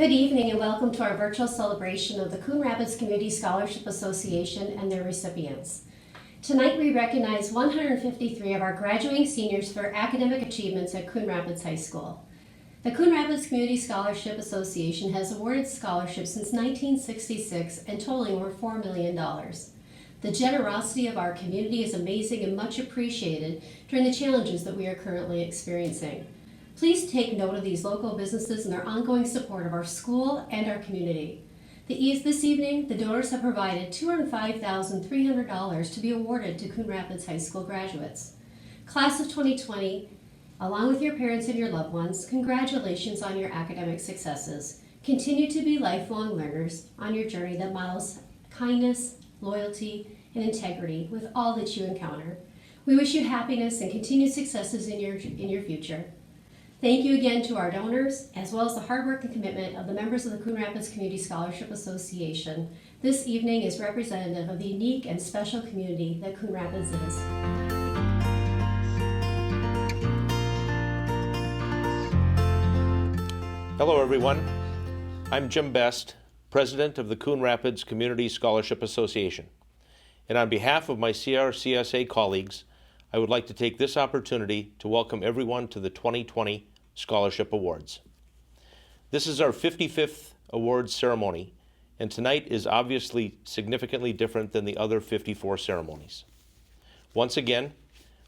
Good evening and welcome to our virtual celebration of the Coon Rapids Community Scholarship Association and their recipients. Tonight we recognize 153 of our graduating seniors for academic achievements at Coon Rapids High School. The Coon Rapids Community Scholarship Association has awarded scholarships since 1966 and totaling over $4 million. The generosity of our community is amazing and much appreciated during the challenges that we are currently experiencing. Please take note of these local businesses and their ongoing support of our school and our community. This evening, the donors have provided $205,300 to be awarded to Coon Rapids High School graduates. Class of 2020, along with your parents and your loved ones, congratulations on your academic successes. Continue to be lifelong learners on your journey that models kindness, loyalty, and integrity with all that you encounter. We wish you happiness and continued successes in your future. Thank you again to our donors, as well as the hard work and commitment of the members of the Coon Rapids Community Scholarship Association. This evening is representative of the unique and special community that Coon Rapids is. Hello everyone, I'm Jim Best, President of the Coon Rapids Community Scholarship Association. And on behalf of my CRCSA colleagues, I would like to take this opportunity to welcome everyone to the 2020 Scholarship Awards. This is our 55th awards ceremony, and tonight is obviously significantly different than the other 54 ceremonies. Once again,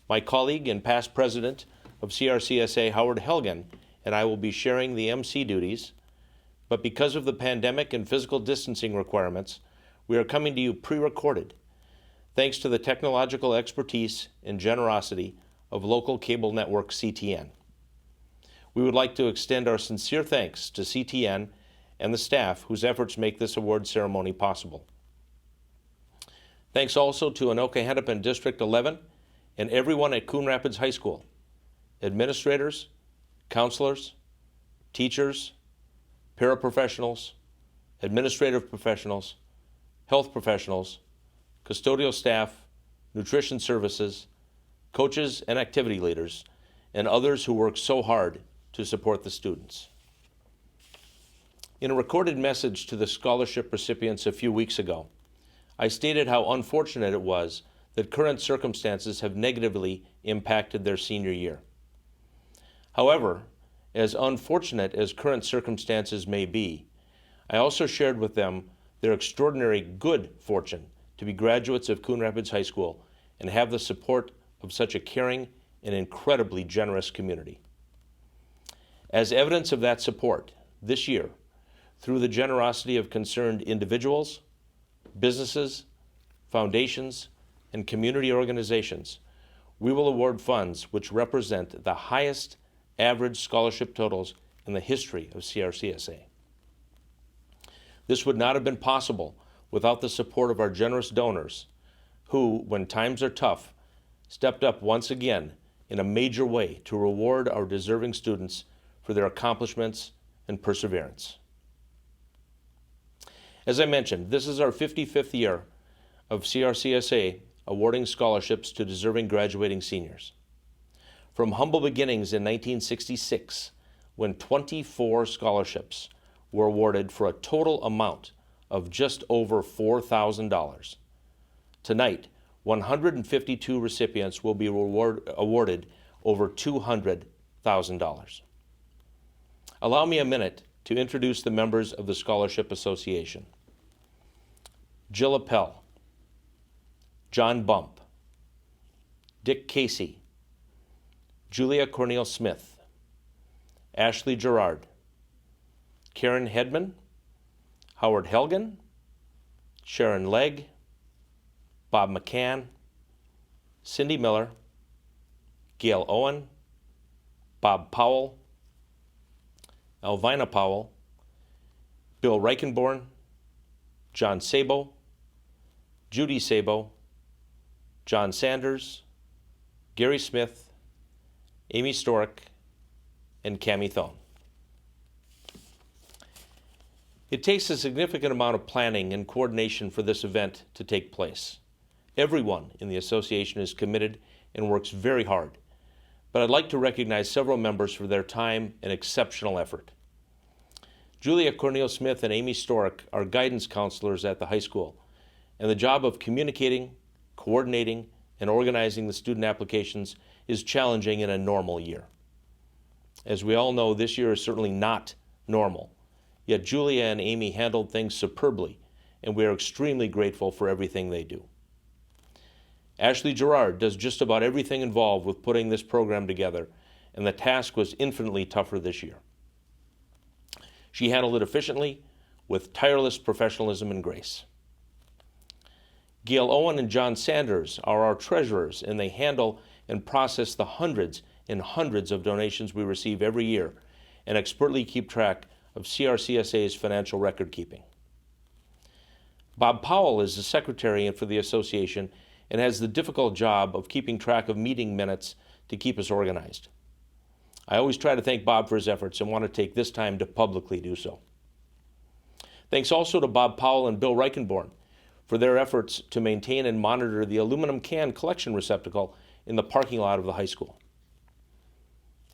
my colleague and past president of CRCSA, Howard Helgen, and I will be sharing the MC duties, but because of the pandemic and physical distancing requirements, we are coming to you pre-recorded, thanks to the technological expertise and generosity of local cable network CTN. We would like to extend our sincere thanks to CTN and the staff whose efforts make this award ceremony possible. Thanks also to Anoka-Hennepin District 11 and everyone at Coon Rapids High School, administrators, counselors, teachers, paraprofessionals, administrative professionals, health professionals, custodial staff, nutrition services, coaches and activity leaders, and others who work so hard to support the students. In a recorded message to the scholarship recipients a few weeks ago, I stated how unfortunate it was that current circumstances have negatively impacted their senior year. However, as unfortunate as current circumstances may be, I also shared with them their extraordinary good fortune to be graduates of Coon Rapids High School and have the support of such a caring and incredibly generous community. As evidence of that support, this year, through the generosity of concerned individuals, businesses, foundations, and community organizations, we will award funds which represent the highest average scholarship totals in the history of CRCSA. This would not have been possible without the support of our generous donors who, when times are tough, stepped up once again in a major way to reward our deserving students for their accomplishments and perseverance. As I mentioned, this is our 55th year of CRCSA awarding scholarships to deserving graduating seniors. From humble beginnings in 1966, when 24 scholarships were awarded for a total amount of just over $4,000. Tonight, 152 recipients will be awarded over $200,000. Allow me a minute to introduce the members of the Scholarship Association. Jill Appel, John Bump, Dick Casey, Julia Cornel Smith, Ashley Gerard, Karen Hedman, Howard Helgen, Sharon Legg, Bob McCann, Cindy Miller, Gail Owen, Bob Powell, Elvina Powell, Bill Reichenborn, John Sabo, Judy Sabo, John Sanders, Gary Smith, Amy Storick, and Cammie Thone. It takes a significant amount of planning and coordination for this event to take place. Everyone in the association is committed and works very hard, but I'd like to recognize several members for their time and exceptional effort. Julia Cornell-Smith and Amy Stork are guidance counselors at the high school, and the job of communicating, coordinating, and organizing the student applications is challenging in a normal year. As we all know, this year is certainly not normal, yet Julia and Amy handled things superbly, and we are extremely grateful for everything they do. Ashley Gerard does just about everything involved with putting this program together, and the task was infinitely tougher this year. She handled it efficiently, with tireless professionalism and grace. Gail Owen and John Sanders are our treasurers, and they handle and process the hundreds and hundreds of donations we receive every year and expertly keep track of CRCSA's financial record keeping. Bob Powell is the secretary for the association and has the difficult job of keeping track of meeting minutes to keep us organized. I always try to thank Bob for his efforts and want to take this time to publicly do so. Thanks also to Bob Powell and Bill Reichenborn for their efforts to maintain and monitor the aluminum can collection receptacle in the parking lot of the high school.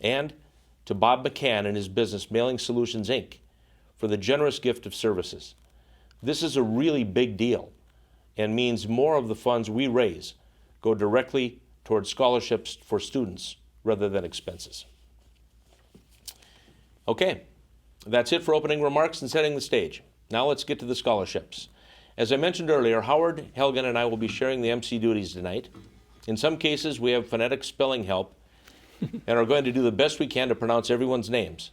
And to Bob McCann and his business Mailing Solutions, Inc. for the generous gift of services. This is a really big deal and means more of the funds we raise go directly towards scholarships for students rather than expenses. Okay, that's it for opening remarks and setting the stage. Now let's get to the scholarships. As I mentioned earlier, Howard, Helgen, and I will be sharing the MC duties tonight. In some cases, we have phonetic spelling help and are going to do the best we can to pronounce everyone's names.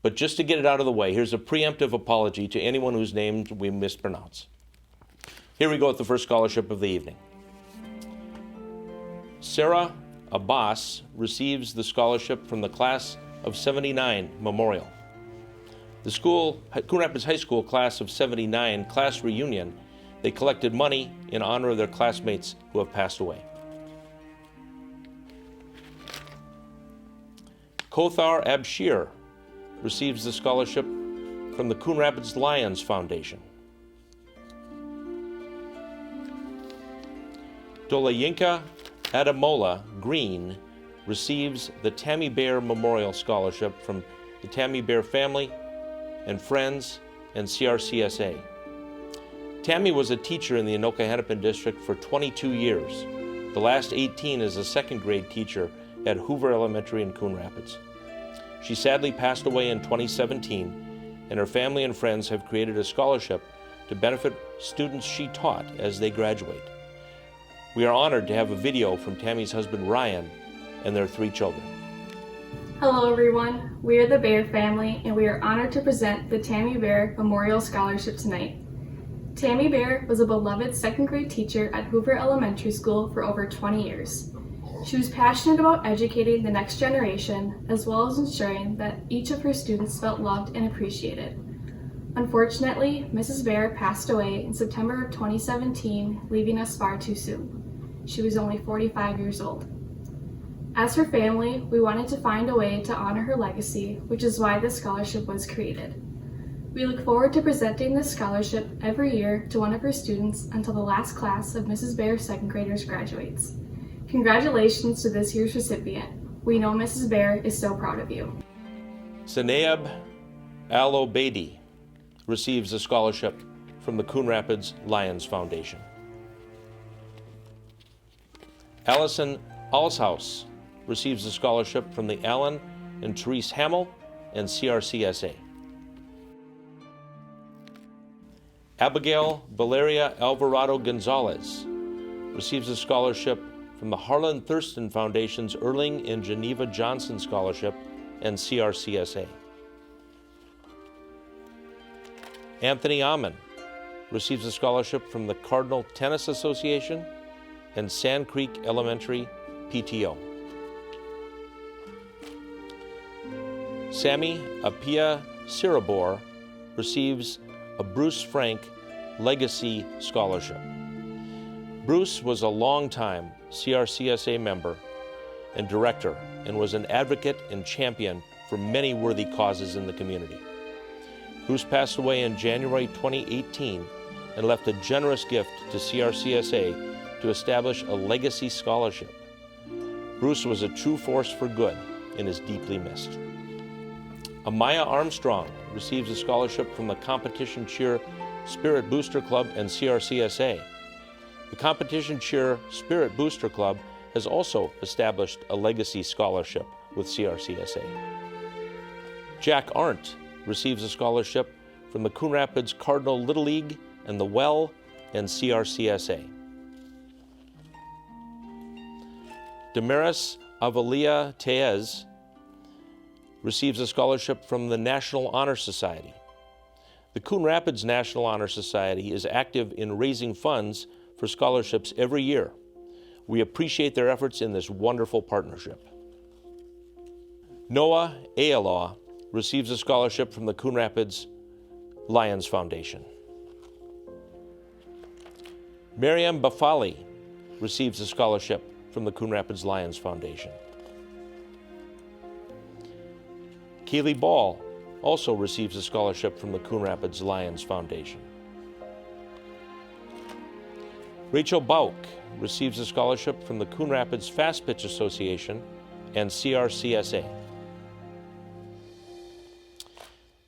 But just to get it out of the way, here's a preemptive apology to anyone whose names we mispronounce. Here we go with the first scholarship of the evening. Sarah Abbas receives the scholarship from the Class of 79 Memorial. The Coon Rapids High School Class of 79 class reunion, they collected money in honor of their classmates who have passed away. Kothar Abshir receives the scholarship from the Coon Rapids Lions Foundation. Dolayinka Adamola Green receives the Tammy Bear Memorial Scholarship from the Tammy Bear family and friends and CRCSA. Tammy was a teacher in the Anoka-Hennepin district for 22 years, the last 18 as a second grade teacher at Hoover Elementary in Coon Rapids. She sadly passed away in 2017, and her family and friends have created a scholarship to benefit students she taught as they graduate. We are honored to have a video from Tammy's husband Ryan and their 3 children. Hello everyone, we are the Bear family and we are honored to present the Tammy Bear Memorial Scholarship tonight. Tammy Bear was a beloved second grade teacher at Hoover Elementary School for over 20 years. She was passionate about educating the next generation as well as ensuring that each of her students felt loved and appreciated. Unfortunately, Mrs. Bear passed away in September of 2017, leaving us far too soon. She was only 45 years old. As her family, we wanted to find a way to honor her legacy, which is why this scholarship was created. We look forward to presenting this scholarship every year to one of her students until the last class of Mrs. Bear's second graders graduates. Congratulations to this year's recipient. We know Mrs. Bear is so proud of you. Zainab Al-Obeidi receives a scholarship from the Coon Rapids Lions Foundation. Allison Alshaus receives a scholarship from the Alan and Therese Hamill and CRCSA. Abigail Valeria Alvarado Gonzalez receives a scholarship from the Harlan Thurston Foundation's Erling and Geneva Johnson Scholarship and CRCSA. Anthony Amon receives a scholarship from the Cardinal Tennis Association and Sand Creek Elementary PTO. Sammy Apia Sirabor receives a Bruce Frank Legacy Scholarship. Bruce was a longtime CRCSA member and director and was an advocate and champion for many worthy causes in the community. Bruce passed away in January 2018 and left a generous gift to CRCSA to establish a legacy scholarship. Bruce was a true force for good and is deeply missed. Amaya Armstrong receives a scholarship from the Competition Cheer Spirit Booster Club and CRCSA. The Competition Cheer Spirit Booster Club has also established a legacy scholarship with CRCSA. Jack Arndt receives a scholarship from the Coon Rapids Cardinal Little League and the Well and CRCSA. Damaris Avalia Teez receives a scholarship from the National Honor Society. The Coon Rapids National Honor Society is active in raising funds for scholarships every year. We appreciate their efforts in this wonderful partnership. Noah Ayalaw receives a scholarship from the Coon Rapids Lions Foundation. Miriam Bafali receives a scholarship from the Coon Rapids Lions Foundation. Kaylee Ball also receives a scholarship from the Coon Rapids Lions Foundation. Rachel Bauk receives a scholarship from the Coon Rapids Fast Pitch Association and CRCSA.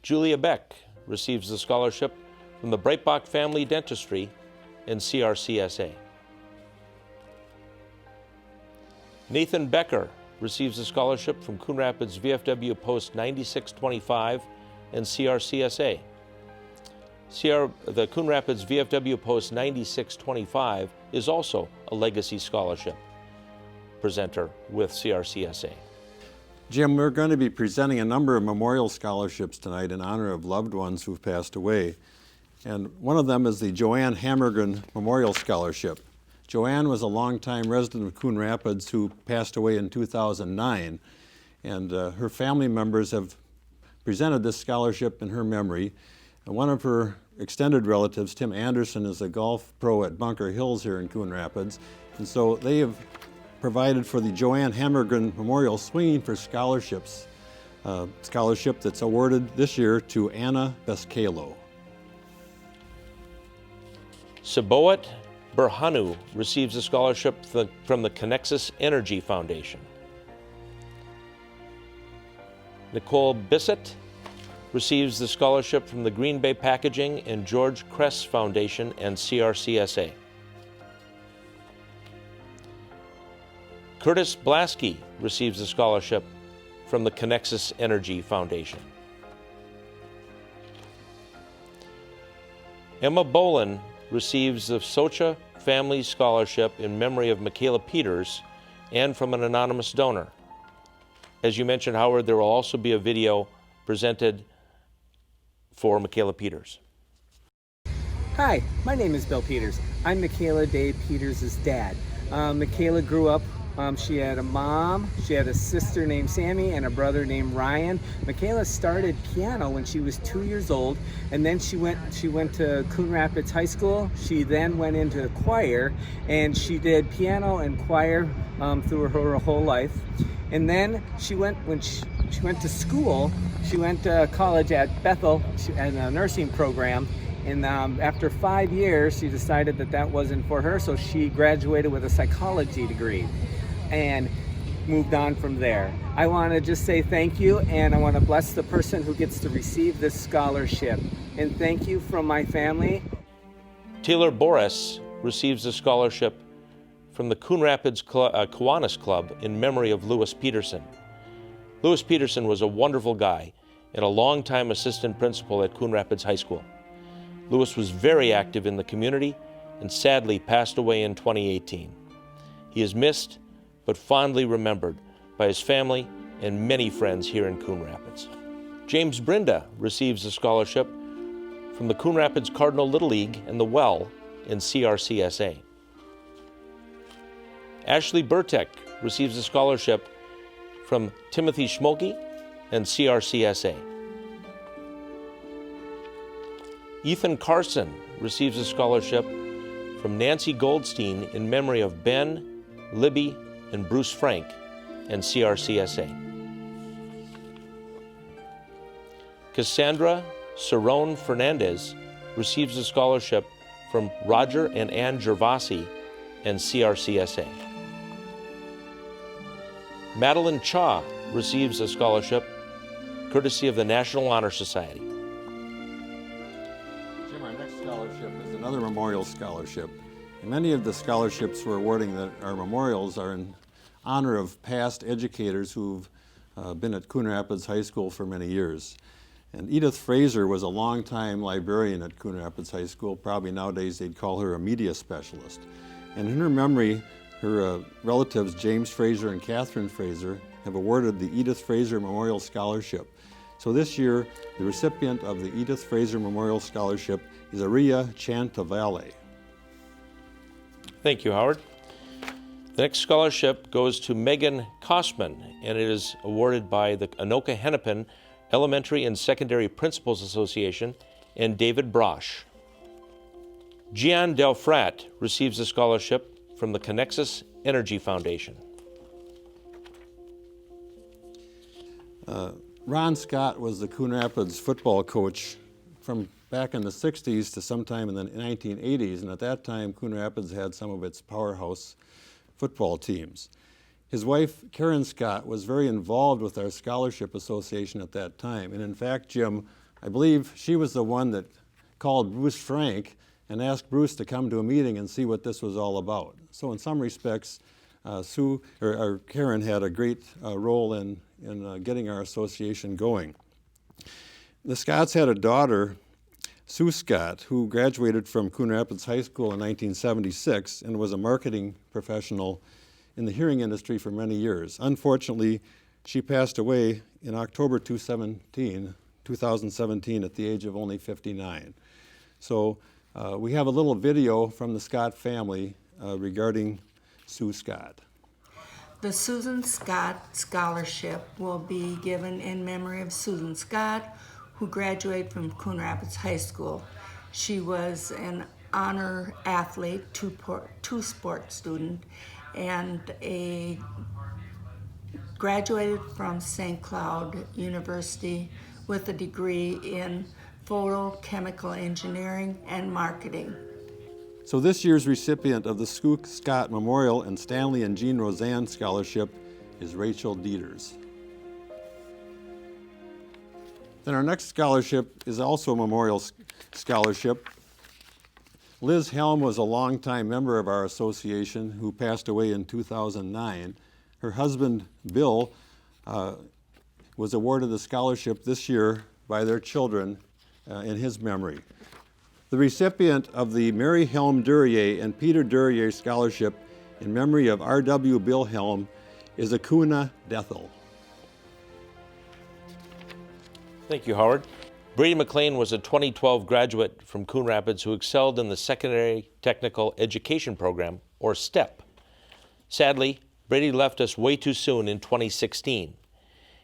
Julia Beck receives a scholarship from the Breitbach Family Dentistry and CRCSA. Nathan Becker receives a scholarship from Coon Rapids VFW Post 9625 and CRCSA. The Coon Rapids VFW Post 9625 is also a legacy scholarship presenter with CRCSA. Jim, we're going to be presenting a number of memorial scholarships tonight in honor of loved ones who've passed away. And one of them is the Joanne Hammergren Memorial Scholarship. Joanne was a longtime resident of Coon Rapids who passed away in 2009, and her family members have presented this scholarship in her memory. And one of her extended relatives, Tim Anderson, is a golf pro at Bunker Hills here in Coon Rapids, and so they have provided for the Joanne Hammergren Memorial Swinging for Scholarships, scholarship that's awarded this year to Anna Beskalo. Saboet Berhanu receives a scholarship from the Connexus Energy Foundation. Nicole Bissett receives the scholarship from the Green Bay Packaging and George Kress Foundation and CRCSA. Curtis Blasky receives a scholarship from the Connexus Energy Foundation. Emma Bolin receives the Socha Family Scholarship in memory of Michaela Peters and from an anonymous donor. As you mentioned, Howard, there will also be a video presented for Michaela Peters. Hi, my name is Bill Peters. I'm Michaela Day Peters' dad. Michaela grew up, she had a mom, she had a sister named Sammy and a brother named Ryan. Michaela started piano when she was 2 years old, and then she went to Coon Rapids High School. She then went into choir, and she did piano and choir through her whole life. And then when she went to school, she went to college at Bethel in a nursing program. And after 5 years, she decided that wasn't for her, so she graduated with a psychology degree and moved on from there. I want to just say thank you, and I want to bless the person who gets to receive this scholarship. And thank you from my family. Taylor Boris receives a scholarship from the Coon Rapids Kiwanis Club in memory of Lewis Peterson. Lewis Peterson was a wonderful guy and a longtime assistant principal at Coon Rapids High School. Lewis was very active in the community and sadly passed away in 2018. He is missed but fondly remembered by his family and many friends here in Coon Rapids. James Brinda receives a scholarship from the Coon Rapids Cardinal Little League and the Well in CRCSA. Ashley Burtek receives a scholarship from Timothy Schmolke and CRCSA. Ethan Carson receives a scholarship from Nancy Goldstein in memory of Ben, Libby, and Bruce Frank and CRCSA. Cassandra Cerrone Fernandez receives a scholarship from Roger and Ann Gervasi and CRCSA. Madeline Cha receives a scholarship courtesy of the National Honor Society. Jim, our next scholarship is another memorial scholarship. And many of the scholarships we're awarding that are memorials are in honor of past educators who've been at Coon Rapids High School for many years. And Edith Fraser was a longtime librarian at Coon Rapids High School. Probably nowadays they'd call her a media specialist. And in her memory, her relatives James Fraser and Catherine Fraser have awarded the Edith Fraser Memorial Scholarship. So this year, the recipient of the Edith Fraser Memorial Scholarship is Aria Chantavale. Thank you, Howard. The next scholarship goes to Megan Kosman, and it is awarded by the Anoka-Hennepin Elementary and Secondary Principals Association and David Brosh. Gian Delfrat receives a scholarship from the Connexus Energy Foundation. Ron Scott was the Coon Rapids football coach from back in the 60s to sometime in the 1980s, and at that time Coon Rapids had some of its powerhouse football teams. His wife, Karen Scott, was very involved with our scholarship association at that time, and in fact, Jim, I believe she was the one that called Bruce Frank and asked Bruce to come to a meeting and see what this was all about. So in some respects, Karen had a great role in getting our association going. The Scotts had a daughter, Sue Scott, who graduated from Coon Rapids High School in 1976 and was a marketing professional in the hearing industry for many years. Unfortunately, she passed away in October 2017 at the age of only 59. So we have a little video from the Scott family regarding Sue Scott. The Susan Scott Scholarship will be given in memory of Susan Scott, who graduated from Coon Rapids High School. She was an honor athlete, two-sport student, and graduated from St. Cloud University with a degree in photochemical engineering and marketing. So this year's recipient of the Sue Scott Memorial and Stanley and Jean Roseanne Scholarship is Rachel Dieters. Then our next scholarship is also a memorial scholarship. Liz Helm was a longtime member of our association who passed away in 2009. Her husband, Bill, was awarded the scholarship this year by their children in his memory. The recipient of the Mary Helm Duryea and Peter Duryea Scholarship in memory of R.W. Bill Helm is Acuna Dethel. Thank you, Howard. Brady McLean was a 2012 graduate from Coon Rapids who excelled in the Secondary Technical Education Program, or STEP. Sadly, Brady left us way too soon in 2016.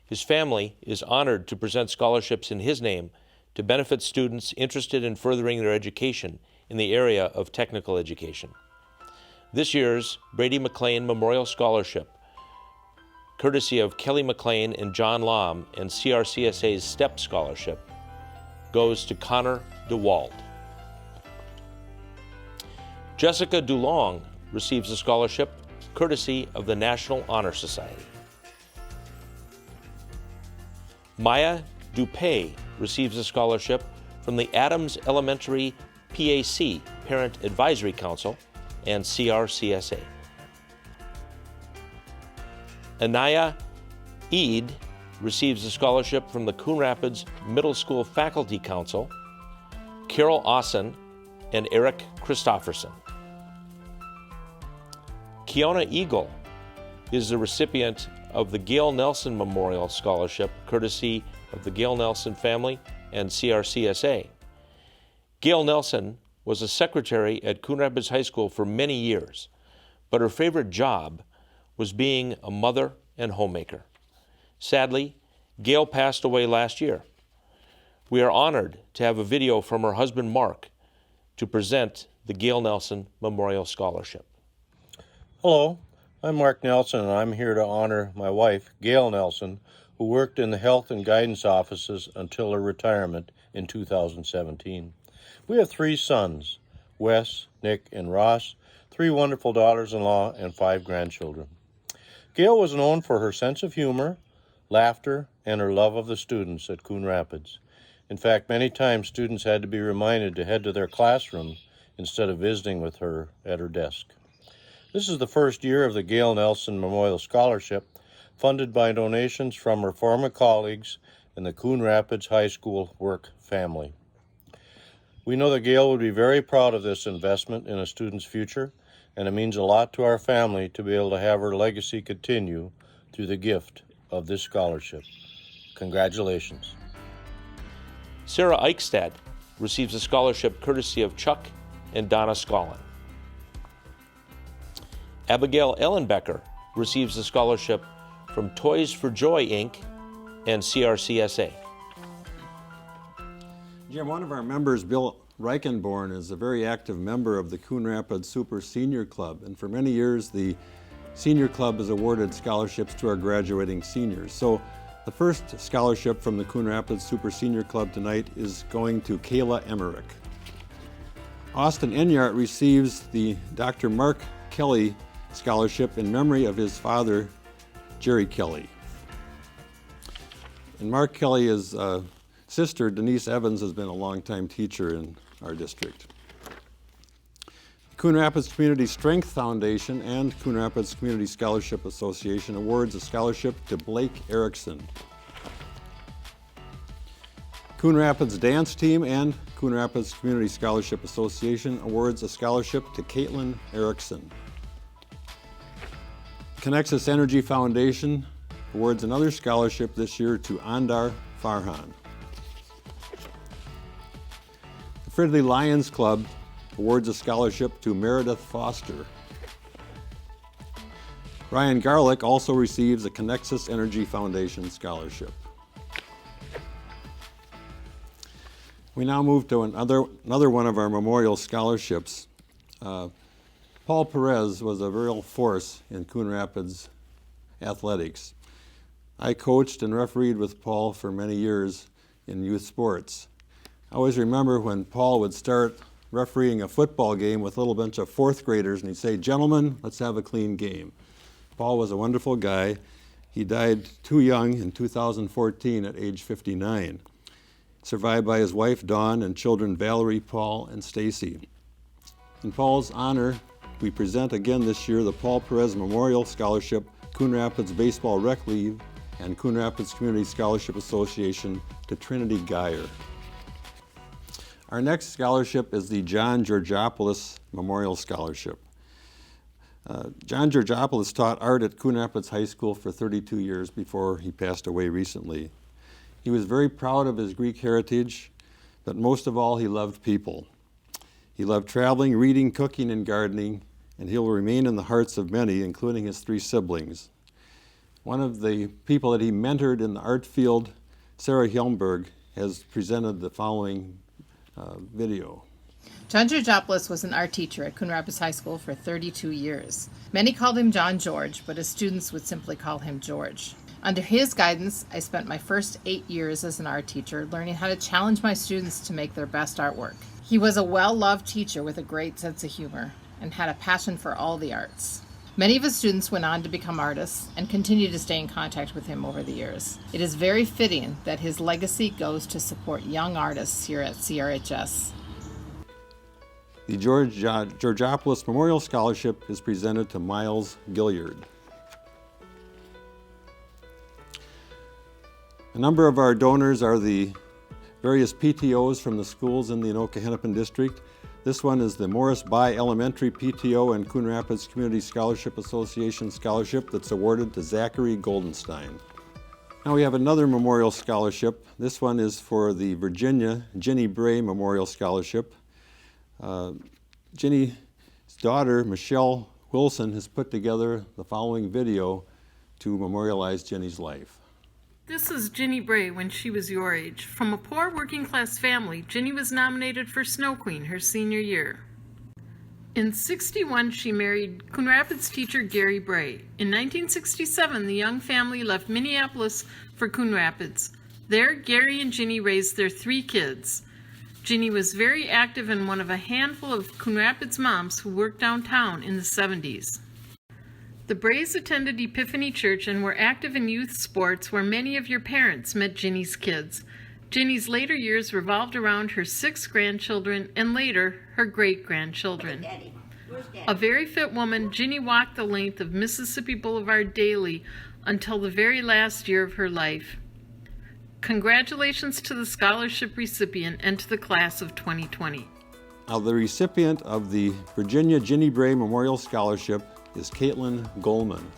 His family is honored to present scholarships in his name to benefit students interested in furthering their education in the area of technical education. This year's Brady McLean Memorial Scholarship, courtesy of Kelly McLean and John Lom and CRCSA's STEP Scholarship, goes to Connor DeWald. Jessica Dulong receives a scholarship courtesy of the National Honor Society. Maya Dupay receives a scholarship from the Adams Elementary PAC, Parent Advisory Council, and CRCSA. Anaya Eid receives a scholarship from the Coon Rapids Middle School Faculty Council, Carol Austin, and Eric Christofferson. Kiona Eagle is the recipient of the Gail Nelson Memorial Scholarship, courtesy of the Gail Nelson family and CRCSA. Gail Nelson was a secretary at Coon Rapids High School for many years, but her favorite job was being a mother and homemaker. Sadly, Gail passed away last year. We are honored to have a video from her husband Mark to present the Gail Nelson Memorial Scholarship. Hello, I'm Mark Nelson, and I'm here to honor my wife, Gail Nelson, who worked in the health and guidance offices until her retirement in 2017. We have 3 sons, Wes, Nick, and Ross, 3 wonderful daughters-in-law, and 5 grandchildren. Gail was known for her sense of humor, laughter, and her love of the students at Coon Rapids. In fact, many times students had to be reminded to head to their classroom instead of visiting with her at her desk. This is the first year of the Gail Nelson Memorial Scholarship, funded by donations from her former colleagues and the Coon Rapids High School work family. We know that Gail would be very proud of this investment in a student's future, and it means a lot to our family to be able to have her legacy continue through the gift of this scholarship. Congratulations. Sarah Eichstad receives a scholarship courtesy of Chuck and Donna Scollin. Abigail Ellenbecker receives a scholarship from Toys for Joy, Inc. and CRCSA. Jim, one of our members, Bill Reichenborn, is a very active member of the Coon Rapids Super Senior Club, and for many years the Senior Club has awarded scholarships to our graduating seniors. So the first scholarship from the Coon Rapids Super Senior Club tonight is going to Kayla Emmerich. Austin Enyart receives the Dr. Mark Kelly Scholarship in memory of his father, Jerry Kelly. And Mark Kelly's sister, Denise Evans, has been a longtime teacher in our district. Coon Rapids Community Strength Foundation and Coon Rapids Community Scholarship Association awards a scholarship to Blake Erickson. Coon Rapids Dance Team and Coon Rapids Community Scholarship Association awards a scholarship to Caitlin Erickson. Connexus Energy Foundation awards another scholarship this year to Andar Farhan. The Fridley Lions Club awards a scholarship to Meredith Foster. Ryan Garlick also receives a Connexus Energy Foundation scholarship. We now move to another one of our memorial scholarships. Paul Perez was a real force in Coon Rapids athletics. I coached and refereed with Paul for many years in youth sports. I always remember when Paul would start refereeing a football game with a little bunch of fourth graders and he'd say, "Gentlemen, let's have a clean game." Paul was a wonderful guy. He died too young in 2014 at age 59, survived by his wife Dawn and children Valerie, Paul, and Stacy. In Paul's honor, we present again this year the Paul Perez Memorial Scholarship, Coon Rapids Baseball Rec League, and Coon Rapids Community Scholarship Association to Trinity Geyer. Our next scholarship is the John Georgopoulos Memorial Scholarship. John Georgopoulos taught art at Coon Rapids High School for 32 years before he passed away recently. He was very proud of his Greek heritage, but most of all, he loved people. He loved traveling, reading, cooking, and gardening, and he will remain in the hearts of many, including his 3 siblings. One of the people that he mentored in the art field, Sarah Helmberg, has presented the following video. John Georgopoulos was an art teacher at Coon Rapids High School for 32 years. Many called him John George, but his students would simply call him George. Under his guidance, I spent my first 8 years as an art teacher learning how to challenge my students to make their best artwork. He was a well-loved teacher with a great sense of humor and had a passion for all the arts. Many of his students went on to become artists and continue to stay in contact with him over the years. It is very fitting that his legacy goes to support young artists here at CRHS. The Georgopoulos Memorial Scholarship is presented to Miles Gilliard. A number of our donors are the various PTOs from the schools in the Anoka-Hennepin district. This one is the Morris By Elementary PTO and Coon Rapids Community Scholarship Association scholarship that's awarded to Zachary Goldenstein. Now we have another memorial scholarship. This one is for the Virginia Ginny Bray Memorial Scholarship. Ginny's daughter, Michelle Wilson, has put together the following video to memorialize Ginny's life. This is Ginny Bray when she was your age. From a poor working class family, Ginny was nominated for Snow Queen her senior year. In '61, she married Coon Rapids teacher Gary Bray. In 1967, the young family left Minneapolis for Coon Rapids. There, Gary and Ginny raised their 3 kids. Ginny was very active and one of a handful of Coon Rapids moms who worked downtown in the '70s. The Brays attended Epiphany Church and were active in youth sports where many of your parents met Ginny's kids. Ginny's later years revolved around her 6 grandchildren and later her great-grandchildren. A very fit woman, Ginny walked the length of Mississippi Boulevard daily until the very last year of her life. Congratulations to the scholarship recipient and to the class of 2020. Now, the recipient of the Virginia Ginny Bray Memorial Scholarship is Caitlin Goldman.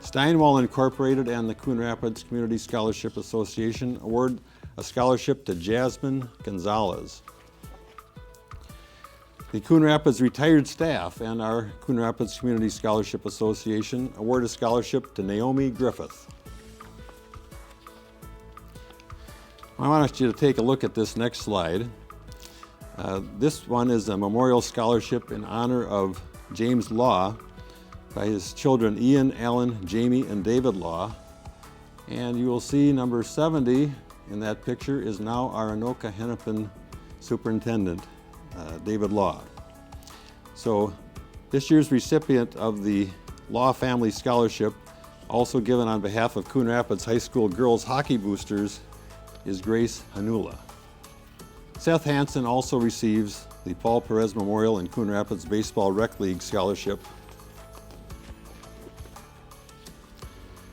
Steinwall Incorporated and the Coon Rapids Community Scholarship Association award a scholarship to Jasmine Gonzalez. The Coon Rapids retired staff and our Coon Rapids Community Scholarship Association award a scholarship to Naomi Griffith. I want you to take a look at this next slide. This one is a memorial scholarship in honor of James Law by his children Ian, Alan, Jamie, and David Law. And you will see number 70 in that picture is now our Anoka-Hennepin superintendent, David Law. So this year's recipient of the Law Family Scholarship, also given on behalf of Coon Rapids High School girls hockey boosters, is Grace Hanula. Seth Hansen also receives the Paul Perez Memorial and Coon Rapids Baseball Rec League Scholarship.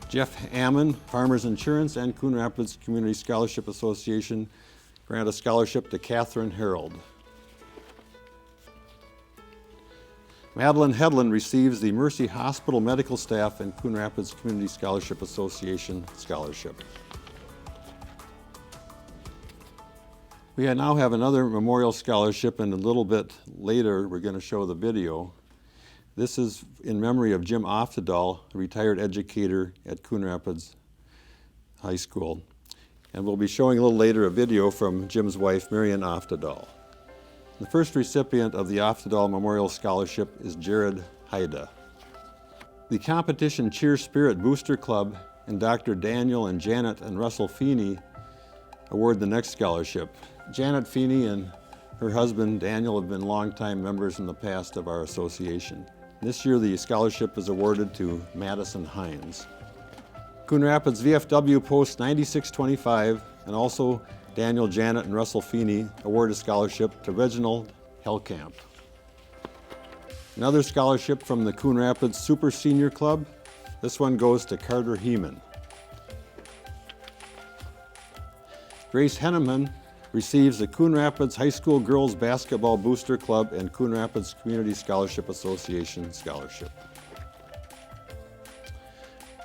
Jeff Ammon, Farmers Insurance and Coon Rapids Community Scholarship Association grant a scholarship to Catherine Harold. Madeline Hedlund receives the Mercy Hospital Medical Staff and Coon Rapids Community Scholarship Association Scholarship. We now have another memorial scholarship, and a little bit later we're going to show the video. This is in memory of Jim Oftedal, a retired educator at Coon Rapids High School. And we'll be showing a little later a video from Jim's wife, Marian Oftedal. The first recipient of the Oftedal Memorial Scholarship is Jared Haida. The Competition Cheer Spirit Booster Club and Dr. Daniel and Janet and Russell Feeney award the next scholarship. Janet Feeney and her husband Daniel have been longtime members in the past of our association. This year the scholarship is awarded to Madison Hines. Coon Rapids VFW Post 9625 and also Daniel, Janet, and Russell Feeney award a scholarship to Reginald Hellcamp. Another scholarship from the Coon Rapids Super Senior Club. This one goes to Carter Heeman. Grace Henneman receives the Coon Rapids High School Girls Basketball Booster Club and Coon Rapids Community Scholarship Association Scholarship.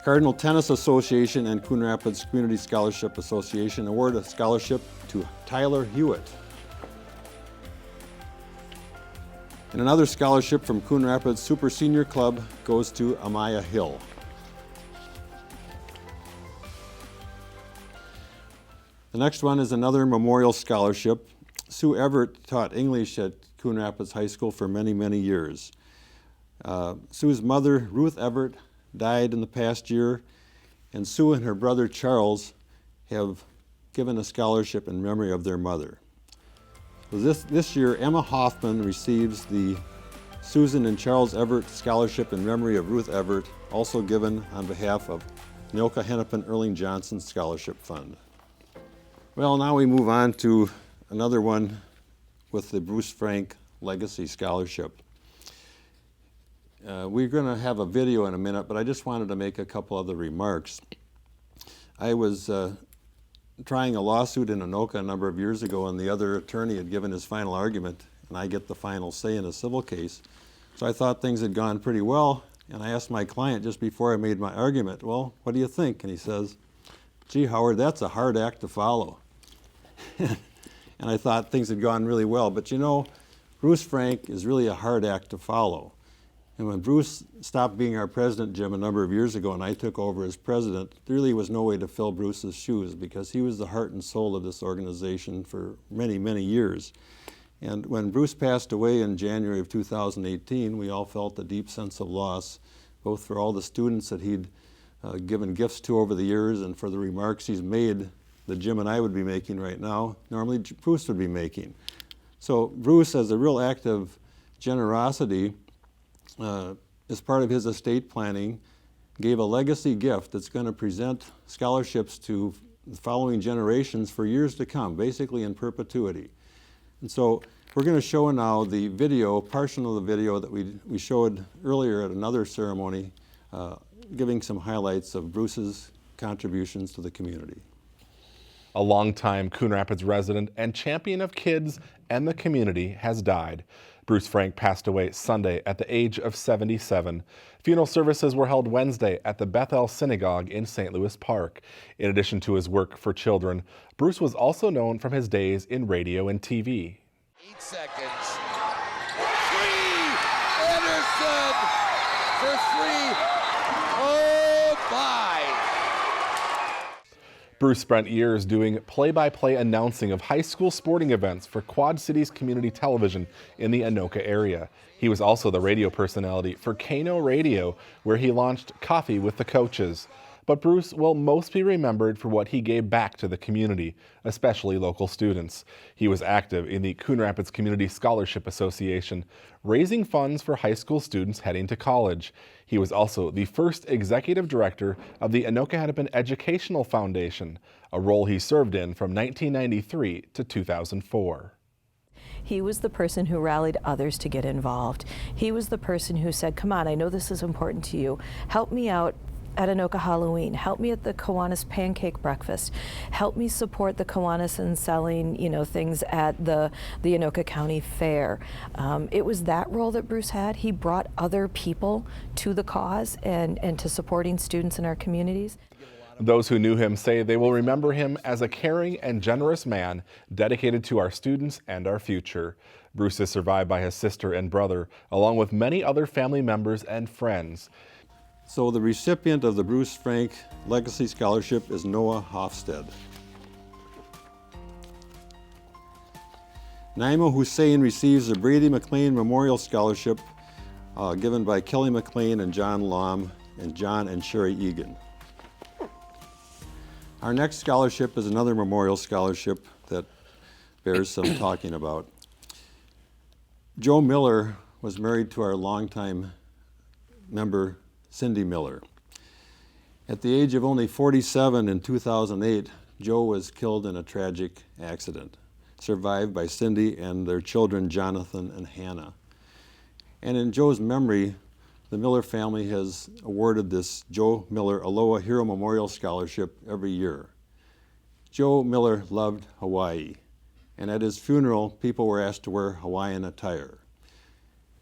Cardinal Tennis Association and Coon Rapids Community Scholarship Association award a scholarship to Tyler Hewitt. And another scholarship from Coon Rapids Super Senior Club goes to Amaya Hill. The next one is another memorial scholarship. Sue Everett taught English at Coon Rapids High School for many, many years. Sue's mother, Ruth Everett, died in the past year, and Sue and her brother Charles have given a scholarship in memory of their mother. So this year, Emma Hoffman receives the Susan and Charles Everett Scholarship in memory of Ruth Everett, also given on behalf of Anoka-Hennepin Erling Johnson Scholarship Fund. Well, now we move on to another one with the Bruce Frank Legacy Scholarship. We're going to have a video in a minute, but I just wanted to make a couple other remarks. I was trying a lawsuit in Anoka a number of years ago, and the other attorney had given his final argument, and I get the final say in a civil case. So I thought things had gone pretty well, and I asked my client just before I made my argument, well, what do you think? And he says, gee, Howard, that's a hard act to follow. And I thought things had gone really well. But you know, Bruce Frank is really a hard act to follow. And when Bruce stopped being our president, Jim, a number of years ago, and I took over as president, there really was no way to fill Bruce's shoes because he was the heart and soul of this organization for many, many years. And when Bruce passed away in January of 2018, we all felt a deep sense of loss, both for all the students that he'd given gifts to over the years and for the remarks he's made that Jim and I would be making right now, normally Bruce would be making. So Bruce, as a real act of generosity, as part of his estate planning, gave a legacy gift that's going to present scholarships to the following generations for years to come, basically in perpetuity. And so we're going to show now the video, portion of the video that we showed earlier at another ceremony, giving some highlights of Bruce's contributions to the community. A longtime Coon Rapids resident and champion of kids and the community has died. Bruce Frank passed away Sunday at the age of 77. Funeral services were held Wednesday at the Bethel Synagogue in St. Louis Park. In addition to his work for children, Bruce was also known from his days in radio and TV. 8 seconds. 3! Anderson for 3. Oh my! Bruce spent years doing play-by-play announcing of high school sporting events for Quad Cities Community Television in the Anoka area. He was also the radio personality for Kano Radio, where he launched Coffee with the Coaches. But Bruce will most be remembered for what he gave back to the community, especially local students. He was active in the Coon Rapids Community Scholarship Association, raising funds for high school students heading to college. He was also the first executive director of the Anoka-Hennepin Educational Foundation, a role he served in from 1993 to 2004. He was the person who rallied others to get involved. He was the person who said, come on, I know this is important to you. Help me out at Anoka Halloween. Help me at the Kiwanis Pancake Breakfast. Help me support the Kiwanis in selling, things at the Anoka County Fair. It was that role that Bruce had. He brought other people to the cause and to supporting students in our communities. Those who knew him say they will remember him as a caring and generous man dedicated to our students and our future. Bruce is survived by his sister and brother, along with many other family members and friends. So the recipient of the Bruce Frank Legacy Scholarship is Noah Hofstede. Naima Hussein receives the Brady McLean Memorial Scholarship given by Kelly McLean and John Lom and John and Sherry Egan. Our next scholarship is another memorial scholarship that bears some talking about. Joe Miller was married to our longtime member, Cindy Miller. At the age of only 47 in 2008, Joe was killed in a tragic accident, survived by Cindy and their children, Jonathan and Hannah. And in Joe's memory, the Miller family has awarded this Joe Miller Aloha Hero Memorial Scholarship every year. Joe Miller loved Hawaii, and at his funeral, people were asked to wear Hawaiian attire.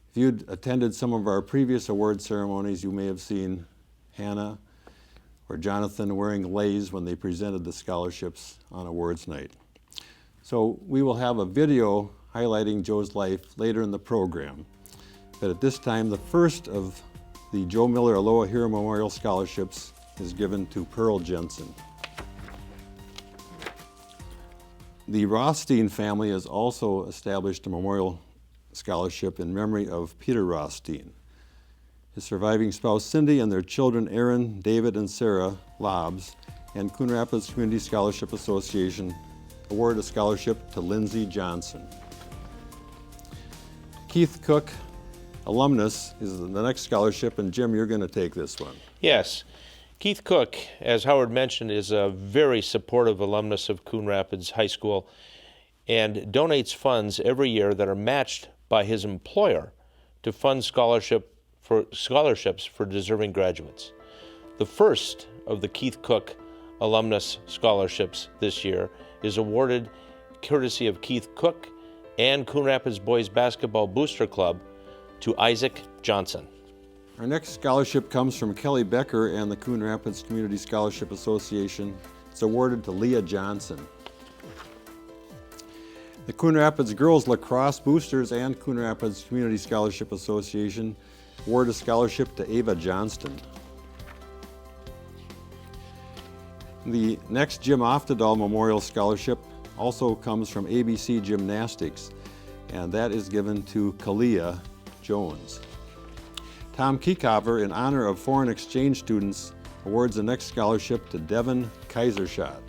If you'd attended some of our previous award ceremonies, you may have seen Hannah or Jonathan wearing leis when they presented the scholarships on awards night. So we will have a video highlighting Joe's life later in the program. But at this time, the first of the Joe Miller Aloha Hero Memorial Scholarships is given to Pearl Jensen. The Rothstein family has also established a memorial scholarship in memory of Peter Rothstein. His surviving spouse Cindy and their children Aaron, David, and Sarah Lobbs and Coon Rapids Community Scholarship Association award a scholarship to Lindsay Johnson. Keith Cook, alumnus, is the next scholarship, and Jim, you're going to take this one. Yes. Keith Cook, as Howard mentioned, is a very supportive alumnus of Coon Rapids High School and donates funds every year that are matched by his employer to fund scholarships for deserving graduates. The first of the Keith Cook alumnus scholarships this year is awarded courtesy of Keith Cook and Coon Rapids Boys Basketball Booster Club to Isaac Johnson. Our next scholarship comes from Kelly Becker and the Coon Rapids Community Scholarship Association. It's awarded to Leah Johnson. The Coon Rapids Girls Lacrosse Boosters and Coon Rapids Community Scholarship Association award a scholarship to Ava Johnston. The next Jim Oftedal Memorial Scholarship also comes from ABC Gymnastics, and that is given to Kalia Jones. Tom Kiekover, in honor of foreign exchange students, awards the next scholarship to Devin Kaiserschott.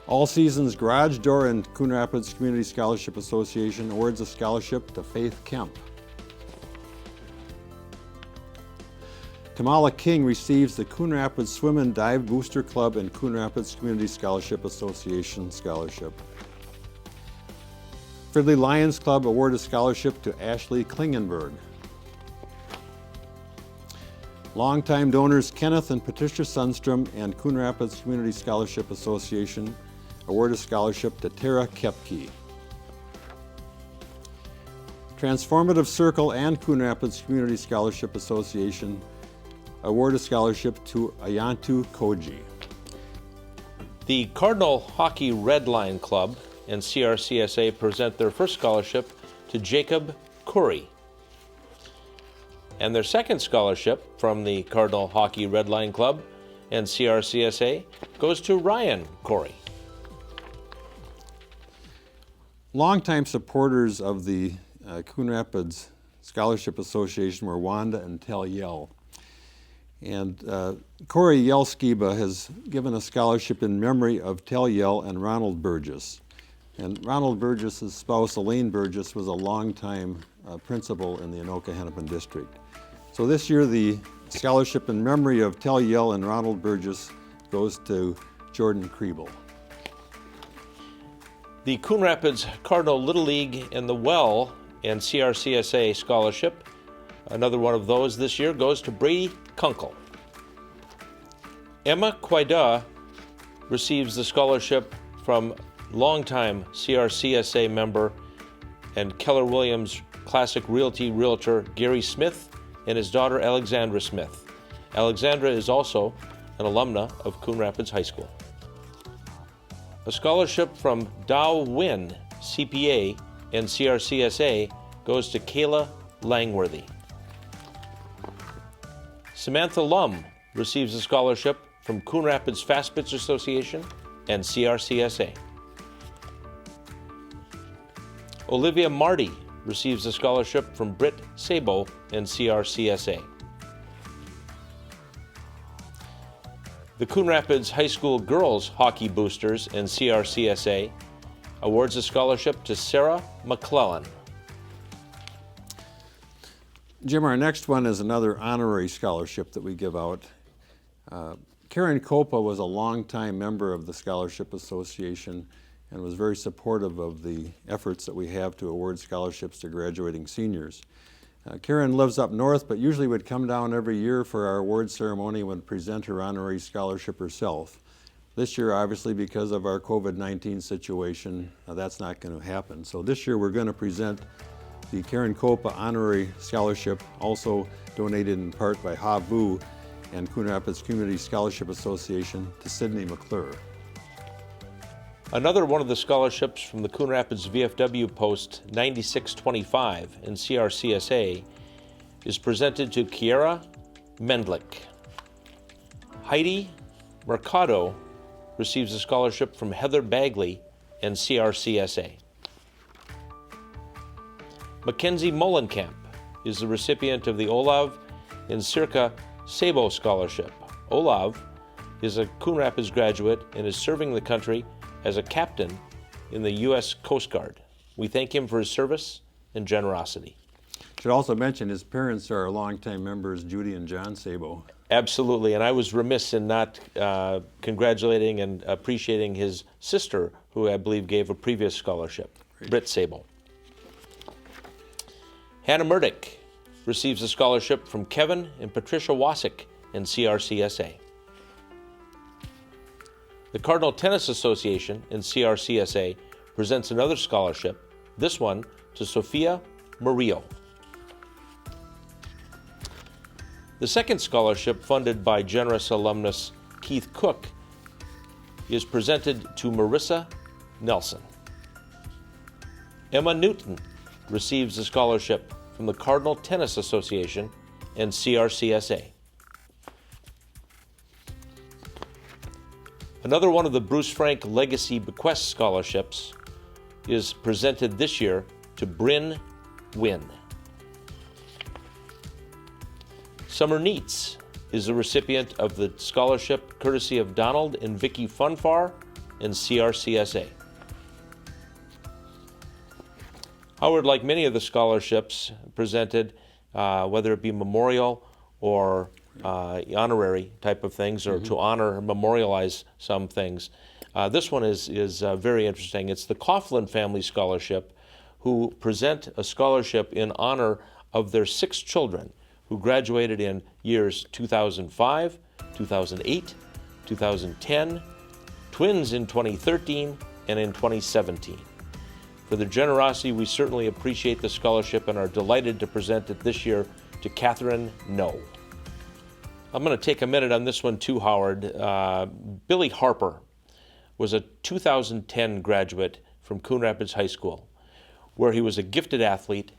All Seasons Garage Door and Coon Rapids Community Scholarship Association awards a scholarship to Faith Kemp. Kamala King receives the Coon Rapids Swim and Dive Booster Club and Coon Rapids Community Scholarship Association Scholarship. Fridley Lions Club award a scholarship to Ashley Klingenberg. Longtime donors Kenneth and Patricia Sundstrom and Coon Rapids Community Scholarship Association award a scholarship to Tara Kepke. Transformative Circle and Coon Rapids Community Scholarship Association award a scholarship to Ayantu Koji. The Cardinal Hockey Red Line Club and CRCSA present their first scholarship to Jacob Curry. And their second scholarship from the Cardinal Hockey Red Line Club and CRCSA goes to Ryan Corey. Longtime supporters of the Coon Rapids Scholarship Association were Wanda and Tel Yell. And Corey Yell-Skiba has given a scholarship in memory of Tel Yell and Ronald Burgess. And Ronald Burgess' spouse, Elaine Burgess, was a longtime principal in the Anoka-Hennepin district. So this year, the scholarship in memory of Tel Yell and Ronald Burgess goes to Jordan Kriebel. The Coon Rapids Cardinal Little League and the Well and CRCSA scholarship, another one of those this year, goes to Brady Kunkel. Emma Quaida receives the scholarship from longtime CRCSA member and Keller Williams Classic Realty realtor Gary Smith and his daughter Alexandra Smith. Alexandra is also an alumna of Coon Rapids High School. A scholarship from Dow Wynn CPA and CRCSA goes to Kayla Langworthy. Samantha Lum receives a scholarship from Coon Rapids Fast Pitch Association and CRCSA. Olivia Marty receives a scholarship from Britt Sabo and CRCSA. The Coon Rapids High School Girls Hockey Boosters and CRCSA awards a scholarship to Sarah McClellan. Jim, our next one is another honorary scholarship that we give out. Karen Copa was a longtime member of the Scholarship Association and was very supportive of the efforts that we have to award scholarships to graduating seniors. Karen lives up north, but usually would come down every year for our award ceremony and would present her honorary scholarship herself. This year, obviously, because of our COVID-19 situation, that's not going to happen. So this year, we're going to present the Karen Copa Honorary Scholarship, also donated in part by Ha Vu and Coon Rapids Community Scholarship Association, to Sidney McClure. Another one of the scholarships from the Coon Rapids VFW Post 9625 in CRCSA is presented to Kiera Mendlick. Heidi Mercado receives a scholarship from Heather Bagley and CRCSA. Mackenzie Mullenkamp is the recipient of the Olav and Sirka Sabo Scholarship. Olav is a Coon Rapids graduate and is serving the country as a captain in the U.S. Coast Guard. We thank him for his service and generosity. Should also mention his parents are longtime members, Judy and John Sabo. Absolutely, and I was remiss in not congratulating and appreciating his sister, who I believe gave a previous scholarship, Britt Sabo. Hannah Murdick receives a scholarship from Kevin and Patricia Wasick in CRCSA. The Cardinal Tennis Association in CRCSA presents another scholarship, this one to Sophia Murillo. The second scholarship, funded by generous alumnus Keith Cook, is presented to Marissa Nelson. Emma Newton receives a scholarship from the Cardinal Tennis Association and CRCSA. Another one of the Bruce Frank Legacy Bequest Scholarships is presented this year to Bryn Wynn. Summer Neats is the recipient of the scholarship courtesy of Donald and Vicky Funfar and CRCSA. Howard, like many of the scholarships presented, whether it be memorial or honorary type of things, or to honor, memorialize some things. This one is very interesting. It's the Coughlin Family Scholarship, who present a scholarship in honor of their 6 children who graduated in years 2005, 2008, 2010, twins in 2013, and in 2017. For their generosity, we certainly appreciate the scholarship and are delighted to present it this year to Catherine No. I'm going to take a minute on this one too, Howard. Billy Harper was a 2010 graduate from Coon Rapids High School, where he was a gifted athlete,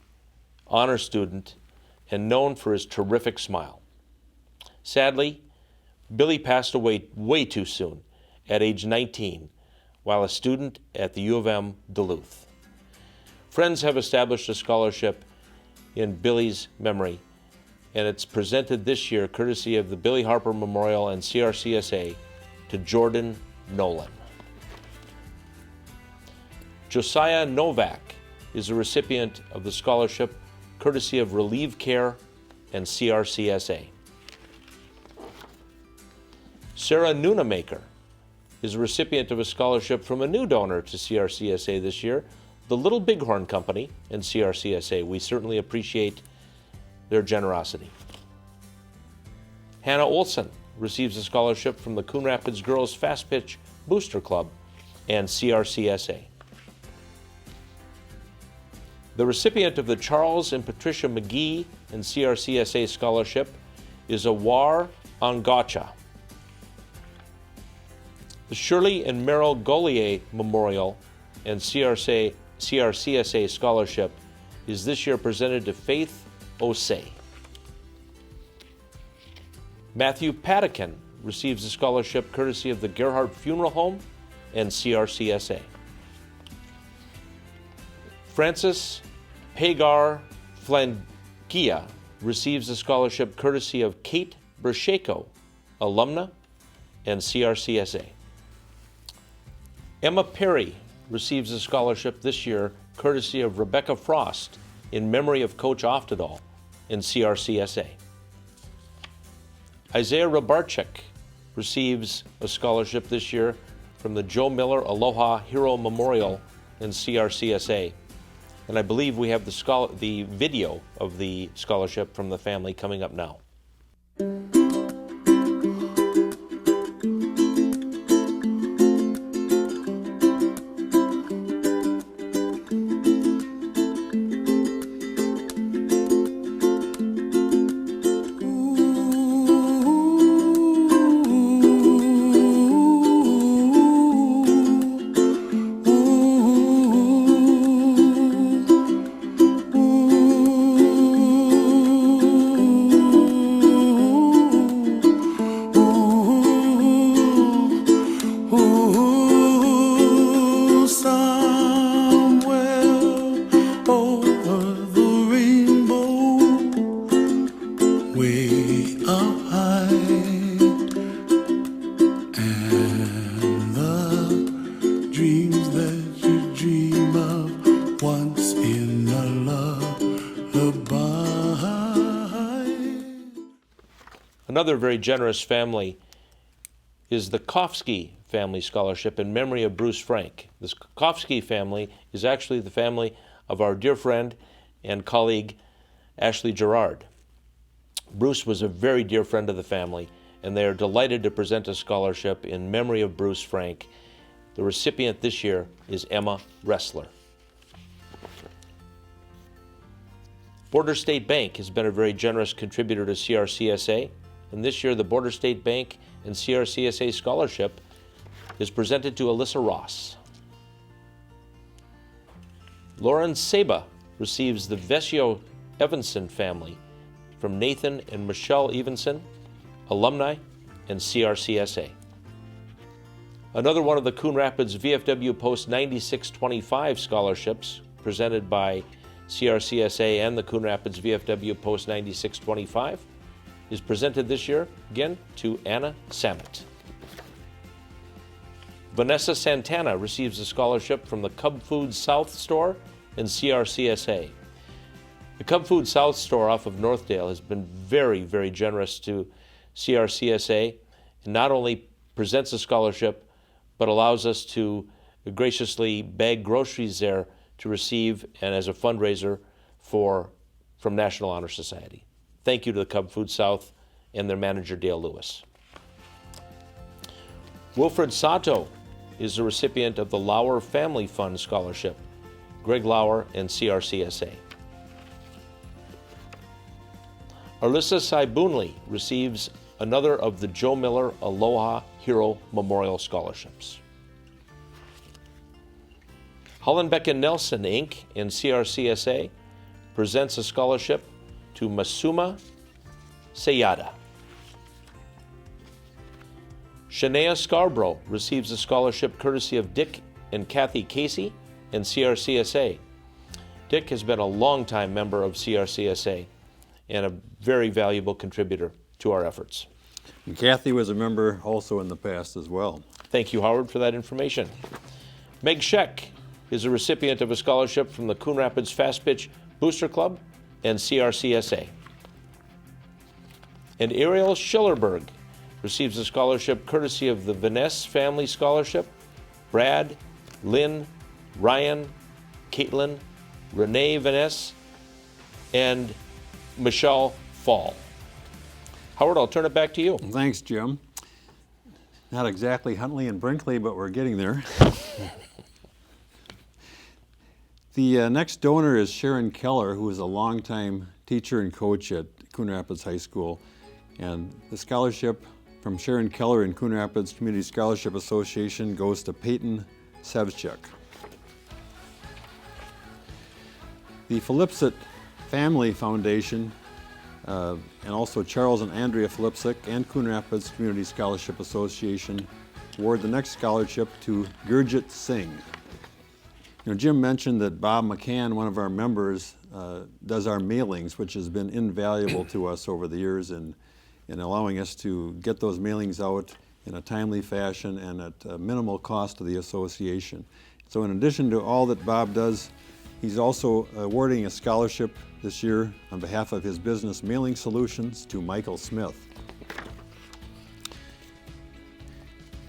honor student, and known for his terrific smile. Sadly, Billy passed away way too soon, at age 19, while a student at the U of M Duluth. Friends have established a scholarship in Billy's memory, and it's presented this year courtesy of the Billy Harper Memorial and CRCSA to Jordan Nolan. Josiah Novak is a recipient of the scholarship courtesy of Relieve Care and CRCSA. Sarah Nunamaker is a recipient of a scholarship from a new donor to CRCSA this year, the Little Bighorn Company and CRCSA. We certainly appreciate their generosity. Hannah Olson receives a scholarship from the Coon Rapids Girls Fast Pitch Booster Club and CRCSA. The recipient of the Charles and Patricia McGee and CRCSA scholarship is Awar Angacha. The Shirley and Merrill Golier Memorial and CRCSA scholarship is this year presented to Faith Osei. Matthew Patakin receives a scholarship courtesy of the Gerhardt Funeral Home and CRCSA. Francis Hagar Flangia receives a scholarship courtesy of Kate Bershako, alumna, and CRCSA. Emma Perry receives a scholarship this year courtesy of Rebecca Frost in memory of Coach Oftedal in CRCSA. Isaiah Rabarchik receives a scholarship this year from the Joe Miller Aloha Hero Memorial in CRCSA. And I believe we have the video of the scholarship from the family coming up now. Another very generous family is the Kofsky Family Scholarship in memory of Bruce Frank. This Kofsky family is actually the family of our dear friend and colleague, Ashley Gerard. Bruce was a very dear friend of the family, and they are delighted to present a scholarship in memory of Bruce Frank. The recipient this year is Emma Ressler. Border State Bank has been a very generous contributor to CRCSA, and this year the Border State Bank and CRCSA scholarship is presented to Alyssa Ross. Lauren Seba receives the Vesio Evanson family from Nathan and Michelle Evanson, alumni, and CRCSA. Another one of the Coon Rapids VFW Post 9625 scholarships presented by CRCSA and the Coon Rapids VFW Post 9625 is presented this year, again, to Anna Samet. Vanessa Santana receives a scholarship from the Cub Food South store and CRCSA. The Cub Food South store off of Northdale has been very, very generous to CRCSA, and not only presents a scholarship, but allows us to graciously bag groceries there to receive and as a fundraiser from National Honor Society. Thank you to the Cub Food South and their manager, Dale Lewis. Wilfred Sato is the recipient of the Lauer Family Fund Scholarship, Greg Lauer and CRCSA. Alyssa Saibunli receives another of the Joe Miller Aloha Hero Memorial Scholarships. Hollenbeck & Nelson, Inc. and CRCSA presents a scholarship to Masuma Sayada. Shania Scarborough receives a scholarship courtesy of Dick and Kathy Casey and CRCSA. Dick has been a longtime member of CRCSA and a very valuable contributor to our efforts. And Kathy was a member also in the past as well. Thank you, Howard, for that information. Meg Scheck is a recipient of a scholarship from the Coon Rapids Fast Pitch Booster Club and CRCSA. And Ariel Schillerberg receives a scholarship courtesy of the Vaness Family Scholarship, Brad, Lynn, Ryan, Caitlin, Renee Vaness, and Michelle Fall. Howard, I'll turn it back to you. Thanks, Jim. Not exactly Huntley and Brinkley, but we're getting there. The next donor is Sharon Keller, who is a longtime teacher and coach at Coon Rapids High School. And the scholarship from Sharon Keller and Coon Rapids Community Scholarship Association goes to Peyton Sevchuk. The Philipsett Family Foundation and also Charles and Andrea Philipsett and Coon Rapids Community Scholarship Association award the next scholarship to Gurjit Singh. You know, Jim mentioned that Bob McCann, one of our members, does our mailings, which has been invaluable to us over the years in allowing us to get those mailings out in a timely fashion and at a minimal cost to the association. So in addition to all that Bob does, he's also awarding a scholarship this year on behalf of his business Mailing Solutions to Michael Smith.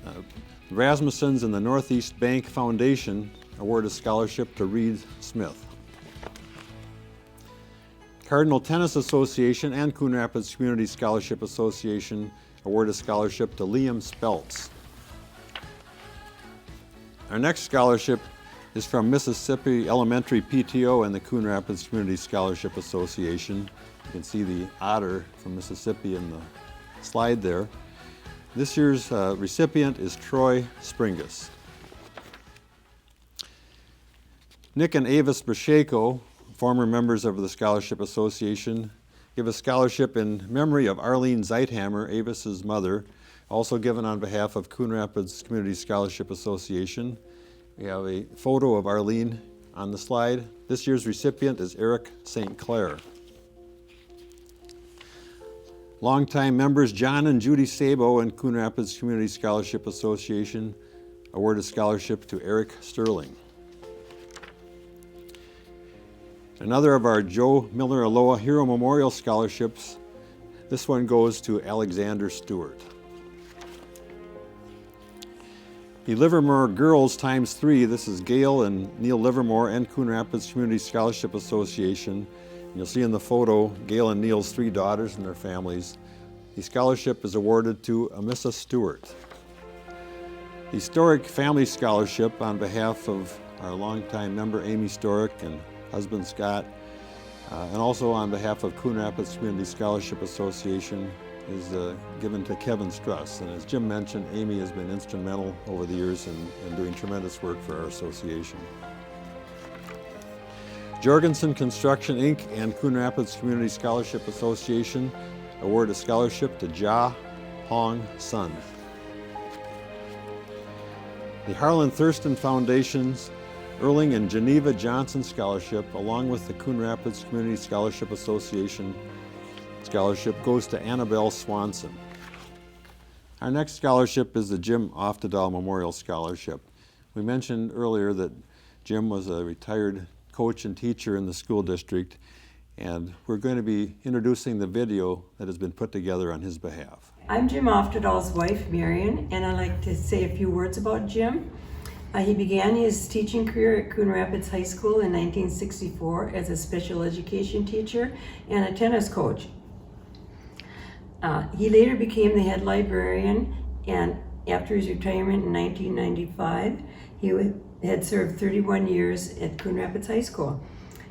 The Rasmussens and the Northeast Bank Foundation award a scholarship to Reed Smith. Cardinal Tennis Association and Coon Rapids Community Scholarship Association award a scholarship to Liam Speltz. Our next scholarship is from Mississippi Elementary PTO and the Coon Rapids Community Scholarship Association. You can see the otter from Mississippi in the slide there. This year's recipient is Troy Springus. Nick and Avis Basheko, former members of the Scholarship Association, give a scholarship in memory of Arlene Zeithammer, Avis's mother, also given on behalf of Coon Rapids Community Scholarship Association. We have a photo of Arlene on the slide. This year's recipient is Eric St. Clair. Longtime members John and Judy Sabo and Coon Rapids Community Scholarship Association award a scholarship to Eric Sterling. Another of our Joe Miller Aloha Hero Memorial Scholarships, this one goes to Alexander Stewart. The Livermore Girls ×3, this is Gail and Neil Livermore and Coon Rapids Community Scholarship Association. You'll see in the photo Gail and Neil's 3 daughters and their families. The scholarship is awarded to Amissa Stewart. The Storick Family Scholarship on behalf of our longtime member Amy Storick and husband Scott, and also on behalf of Coon Rapids Community Scholarship Association is given to Kevin Struss. And as Jim mentioned, Amy has been instrumental over the years in doing tremendous work for our association. Jorgensen Construction, Inc. and Coon Rapids Community Scholarship Association award a scholarship to Ja Hong Sun. The Harlan Thurston Foundation's Erling and Geneva Johnson Scholarship, along with the Coon Rapids Community Scholarship Association scholarship, goes to Annabelle Swanson. Our next scholarship is the Jim Oftedal Memorial Scholarship. We mentioned earlier that Jim was a retired coach and teacher in the school district, and we're going to be introducing the video that has been put together on his behalf. I'm Jim Oftedal's wife, Marion, and I'd like to say a few words about Jim. He began his teaching career at Coon Rapids High School in 1964 as a special education teacher and a tennis coach. He later became the head librarian, and after his retirement in 1995, he had served 31 years at Coon Rapids High School.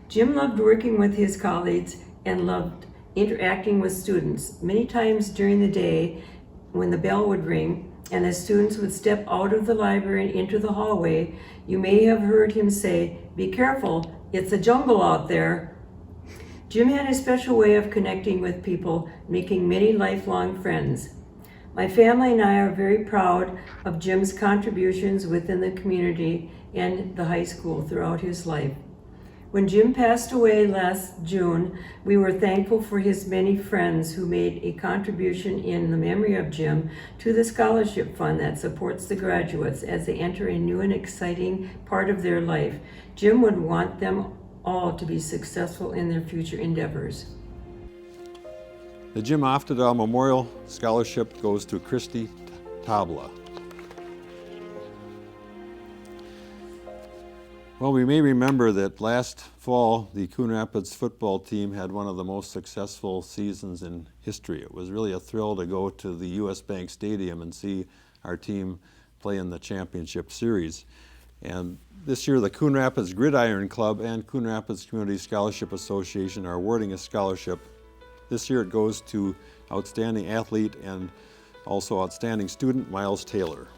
Jim loved working with his colleagues and loved interacting with students. Many times during the day, when the bell would ring and the students would step out of the library and into the hallway, you may have heard him say, "Be careful, it's a jungle out there." Jim had a special way of connecting with people, making many lifelong friends. My family and I are very proud of Jim's contributions within the community and the high school throughout his life. When Jim passed away last June, we were thankful for his many friends who made a contribution in the memory of Jim to the scholarship fund that supports the graduates as they enter a new and exciting part of their life. Jim would want them all to be successful in their future endeavors. The Jim Oftedal Memorial Scholarship goes to Christy Tabla. Well, we may remember that last fall, the Coon Rapids football team had one of the most successful seasons in history. It was really a thrill to go to the U.S. Bank Stadium and see our team play in the championship series. And this year, the Coon Rapids Gridiron Club and Coon Rapids Community Scholarship Association are awarding a scholarship. This year it goes to outstanding athlete and also outstanding student Miles Taylor.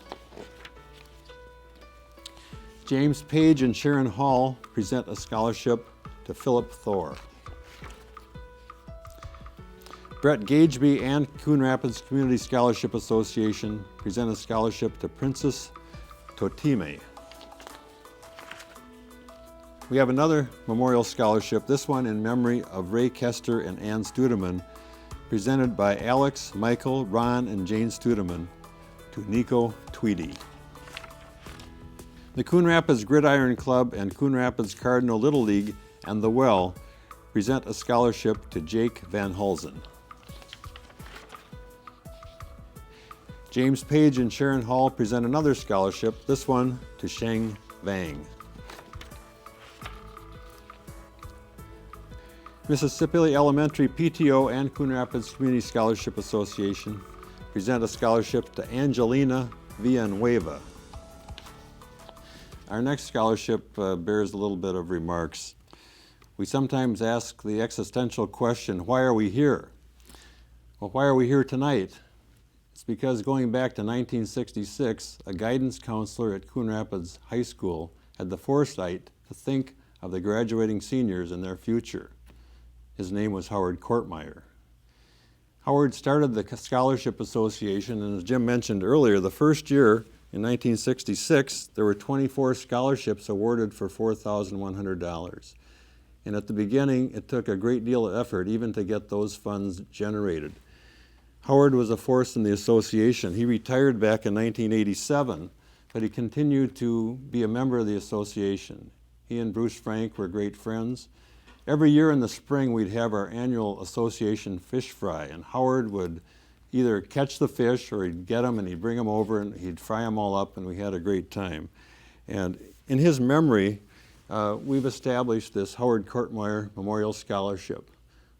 James Page and Sharon Hall present a scholarship to Philip Thor. Brett Gageby and Coon Rapids Community Scholarship Association present a scholarship to Princess Totime. We have another memorial scholarship, this one in memory of Ray Kester and Ann Studeman, presented by Alex, Michael, Ron, and Jane Studeman to Nico Tweedy. The Coon Rapids Gridiron Club and Coon Rapids Cardinal Little League and The Well present a scholarship to Jake Van Hulsen. James Page and Sharon Hall present another scholarship, this one to Sheng Vang. Mississippi Elementary PTO and Coon Rapids Community Scholarship Association present a scholarship to Angelina Villanueva. Our next scholarship bears a little bit of remarks. We sometimes ask the existential question, why are we here? Well, why are we here tonight? It's because going back to 1966, a guidance counselor at Coon Rapids High School had the foresight to think of the graduating seniors and their future. His name was Howard Kortmeyer. Howard started the Scholarship Association, and as Jim mentioned earlier, the first year in 1966, there were 24 scholarships awarded for $4,100. And at the beginning, it took a great deal of effort even to get those funds generated. Howard was a force in the association. He retired back in 1987, but he continued to be a member of the association. He and Bruce Frank were great friends. Every year in the spring, we'd have our annual association fish fry, and Howard would either catch the fish or he'd get them and he'd bring them over and he'd fry them all up, and we had a great time. And in his memory, we've established this Howard Kortmeyer Memorial Scholarship.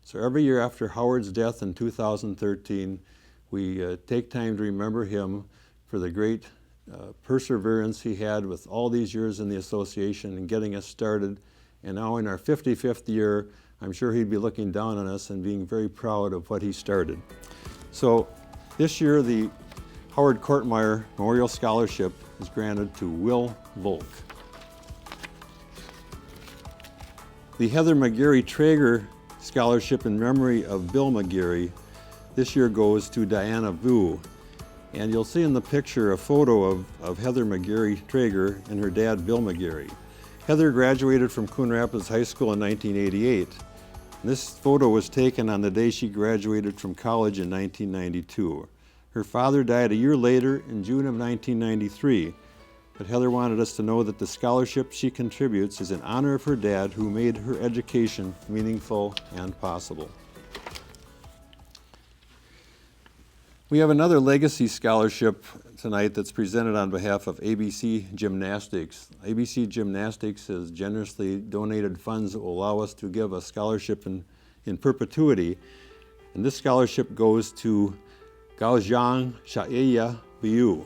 So every year after Howard's death in 2013, we take time to remember him for the great perseverance he had with all these years in the association and getting us started. And now in our 55th year, I'm sure he'd be looking down on us and being very proud of what he started. So this year, the Howard Kortmeyer Memorial Scholarship is granted to Will Volk. The Heather McGarry Traeger Scholarship in memory of Bill McGarry this year goes to Diana Vu. And you'll see in the picture a photo of Heather McGarry Traeger and her dad, Bill McGarry. Heather graduated from Coon Rapids High School in 1988. This photo was taken on the day she graduated from college in 1992. Her father died a year later in June of 1993, but Heather wanted us to know that the scholarship she contributes is in honor of her dad, who made her education meaningful and possible. We have another legacy scholarship tonight that's presented on behalf of ABC Gymnastics. ABC Gymnastics has generously donated funds that will allow us to give a scholarship in perpetuity. And this scholarship goes to Gaojiang Shaeya Biu.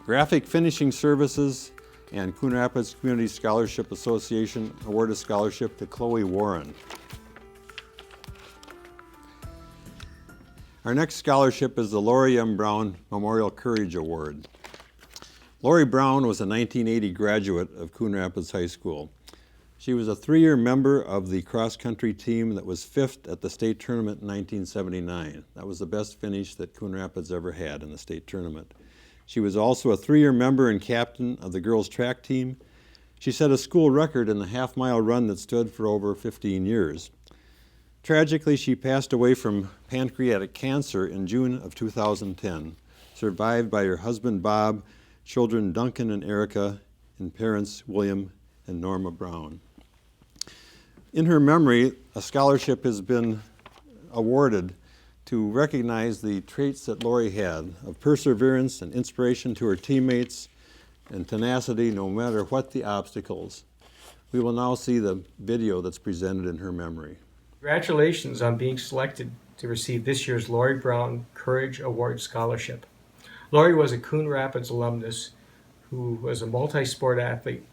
Graphic Finishing Services and Coon Rapids Community Scholarship Association award a scholarship to Chloe Warren. Our next scholarship is the Lori M. Brown Memorial Courage Award. Lori Brown was a 1980 graduate of Coon Rapids High School. She was a 3-year member of the cross-country team that was 5th at the state tournament in 1979. That was the best finish that Coon Rapids ever had in the state tournament. She was also a 3-year member and captain of the girls' track team. She set a school record in the half-mile run that stood for over 15 years. Tragically, she passed away from pancreatic cancer in June of 2010, survived by her husband Bob, children Duncan and Erica, and parents William and Norma Brown. In her memory, a scholarship has been awarded to recognize the traits that Lori had of perseverance and inspiration to her teammates and tenacity no matter what the obstacles. We will now see the video that's presented in her memory. Congratulations on being selected to receive this year's Lori Brown Courage Award Scholarship. Lori was a Coon Rapids alumnus who was a multi-sport athlete.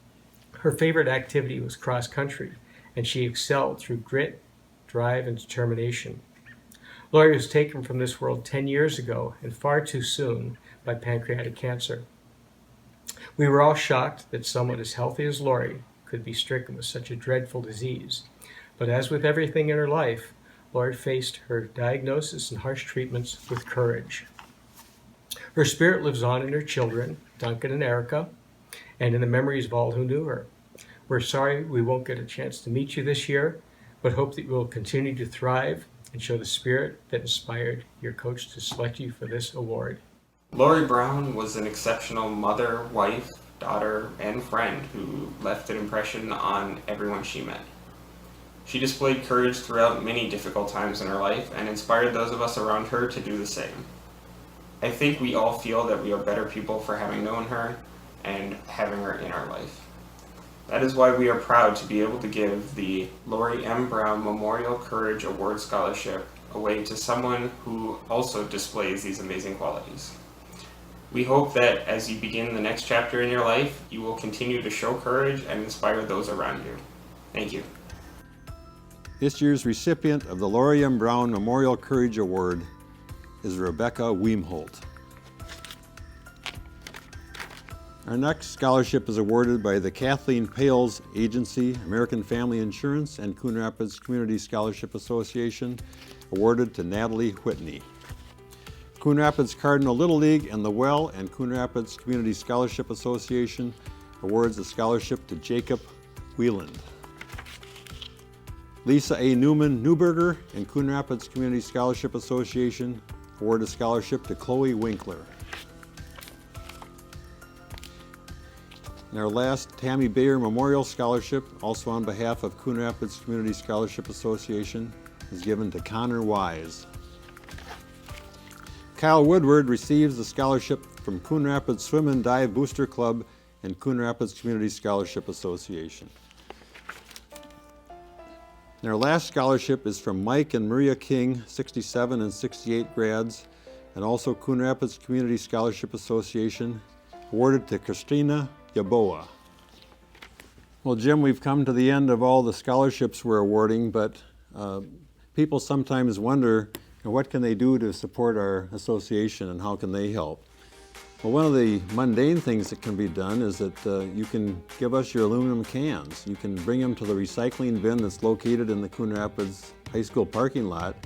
Her favorite activity was cross country, and she excelled through grit, drive, and determination. Lori was taken from this world 10 years ago and far too soon by pancreatic cancer. We were all shocked that someone as healthy as Lori could be stricken with such a dreadful disease. But as with everything in her life, Lori faced her diagnosis and harsh treatments with courage. Her spirit lives on in her children, Duncan and Erica, and in the memories of all who knew her. We're sorry we won't get a chance to meet you this year, but hope that you will continue to thrive and show the spirit that inspired your coach to select you for this award. Lori Brown was an exceptional mother, wife, daughter, and friend who left an impression on everyone she met. She displayed courage throughout many difficult times in her life and inspired those of us around her to do the same. I think we all feel that we are better people for having known her and having her in our life. That is why we are proud to be able to give the Lori M. Brown Memorial Courage Award Scholarship away to someone who also displays these amazing qualities. We hope that as you begin the next chapter in your life, you will continue to show courage and inspire those around you. Thank you. This year's recipient of the Lori M. Brown Memorial Courage Award is Rebecca Weemholt. Our next scholarship is awarded by the Kathleen Pales Agency, American Family Insurance, and Coon Rapids Community Scholarship Association, awarded to Natalie Whitney. Coon Rapids Cardinal Little League and the Well and Coon Rapids Community Scholarship Association awards a scholarship to Jacob Wieland. Lisa A. Newberger and Coon Rapids Community Scholarship Association award a scholarship to Chloe Winkler. And our last Tammy Bayer Memorial Scholarship, also on behalf of Coon Rapids Community Scholarship Association, is given to Connor Wise. Kyle Woodward receives the scholarship from Coon Rapids Swim and Dive Booster Club and Coon Rapids Community Scholarship Association. And our last scholarship is from Mike and Maria King, 67 and 68 grads, and also Coon Rapids Community Scholarship Association, awarded to Christina Yaboa. Well, Jim, we've come to the end of all the scholarships we're awarding, but people sometimes wonder, what can they do to support our association and how can they help? Well, one of the mundane things that can be done is that you can give us your aluminum cans. You can bring them to the recycling bin that's located in the Coon Rapids High School parking lot,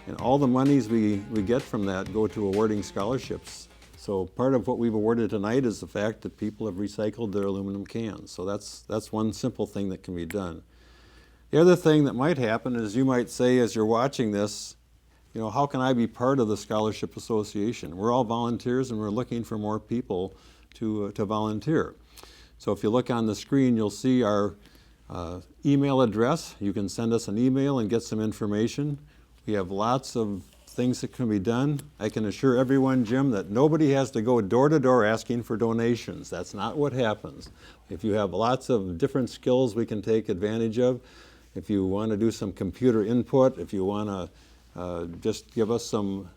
and all the monies we get from that go to awarding scholarships. So part of what we've awarded tonight is the fact that people have recycled their aluminum cans. So that's one simple thing that can be done. The other thing that might happen is you might say as you're watching this, how can I be part of the Scholarship Association? We're all volunteers and we're looking for more people to volunteer. So if you look on the screen, you'll see our email address. You can send us an email and get some information. We have lots of things that can be done. I can assure everyone, Jim, that nobody has to go door to door asking for donations. That's not what happens. If you have lots of different skills we can take advantage of, if you want to do some computer input, if you want to just give us some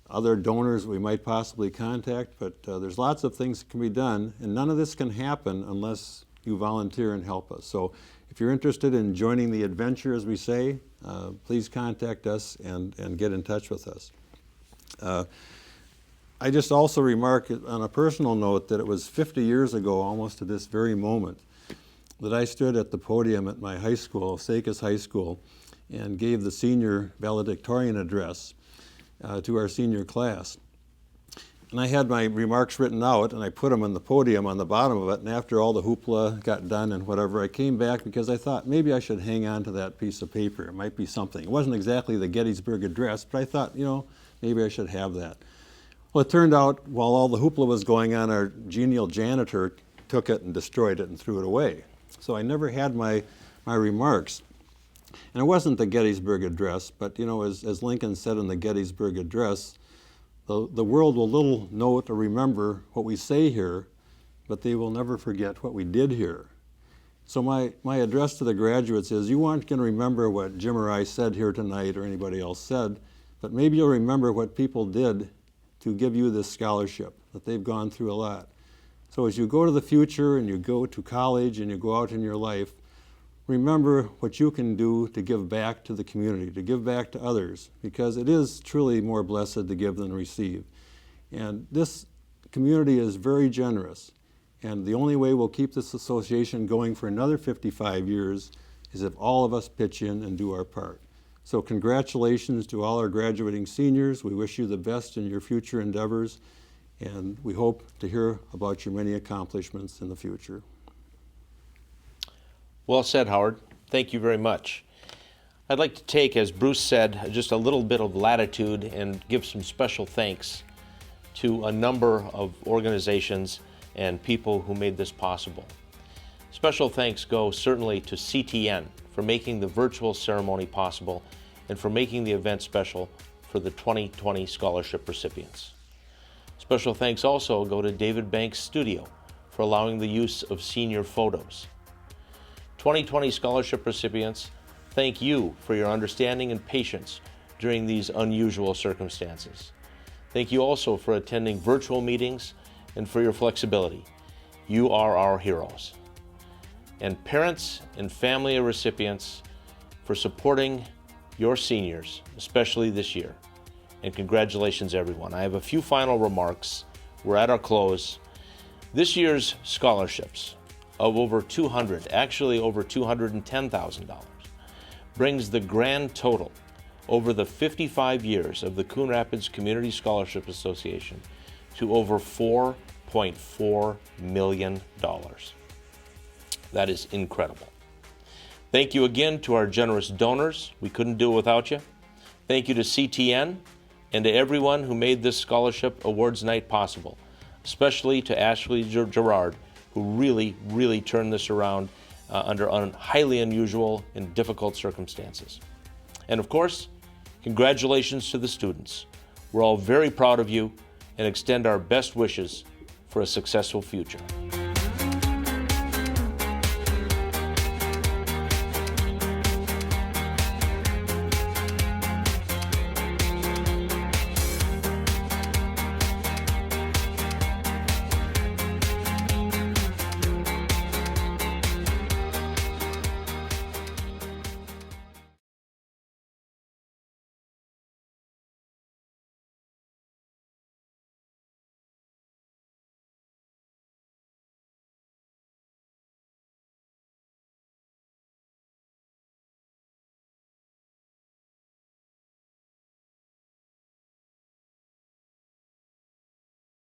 other donors we might possibly contact, but there's lots of things that can be done, and none of this can happen unless you volunteer and help us. So if you're interested in joining the adventure, as we say, please contact us and get in touch with us. I just also remark on a personal note that it was 50 years ago, almost to this very moment, that I stood at the podium at my high school, Osakis High School, and gave the senior valedictorian address to our senior class. And I had my remarks written out, and I put them on the podium on the bottom of it, and after all the hoopla got done and whatever, I came back because I thought maybe I should hang on to that piece of paper. It might be something. It wasn't exactly the Gettysburg Address, but I thought, maybe I should have that. Well, it turned out while all the hoopla was going on, our genial janitor took it and destroyed it and threw it away. So I never had my remarks. And it wasn't the Gettysburg Address, but as Lincoln said in the Gettysburg Address, the world will little note or remember what we say here, but they will never forget what we did here. So my address to the graduates is, you aren't going to remember what Jim or I said here tonight or anybody else said, but maybe you'll remember what people did to give you this scholarship, that they've gone through a lot. So as you go to the future and you go to college and you go out in your life, remember what you can do to give back to the community, to give back to others, because it is truly more blessed to give than receive. And this community is very generous, and the only way we'll keep this association going for another 55 years is if all of us pitch in and do our part. So congratulations to all our graduating seniors. We wish you the best in your future endeavors, and we hope to hear about your many accomplishments in the future. Well said, Howard. Thank you very much. I'd like to take, as Bruce said, just a little bit of latitude and give some special thanks to a number of organizations and people who made this possible. Special thanks go certainly to CTN for making the virtual ceremony possible and for making the event special for the 2020 scholarship recipients. Special thanks also go to David Banks Studio for allowing the use of senior photos. 2020 scholarship recipients, thank you for your understanding and patience during these unusual circumstances. Thank you also for attending virtual meetings and for your flexibility. You are our heroes. And parents and family of recipients, for supporting your seniors, especially this year. And congratulations, everyone. I have a few final remarks. We're at our close. This year's scholarships of over 200, actually over $210,000, brings the grand total over the 55 years of the Coon Rapids Community Scholarship Association to over $4.4 million. That is incredible. Thank you again to our generous donors. We couldn't do it without you. Thank you to CTN and to everyone who made this scholarship awards night possible, especially to Ashley Gerard, who really turned this around under highly unusual and difficult circumstances. And of course, congratulations to the students. We're all very proud of you and extend our best wishes for a successful future.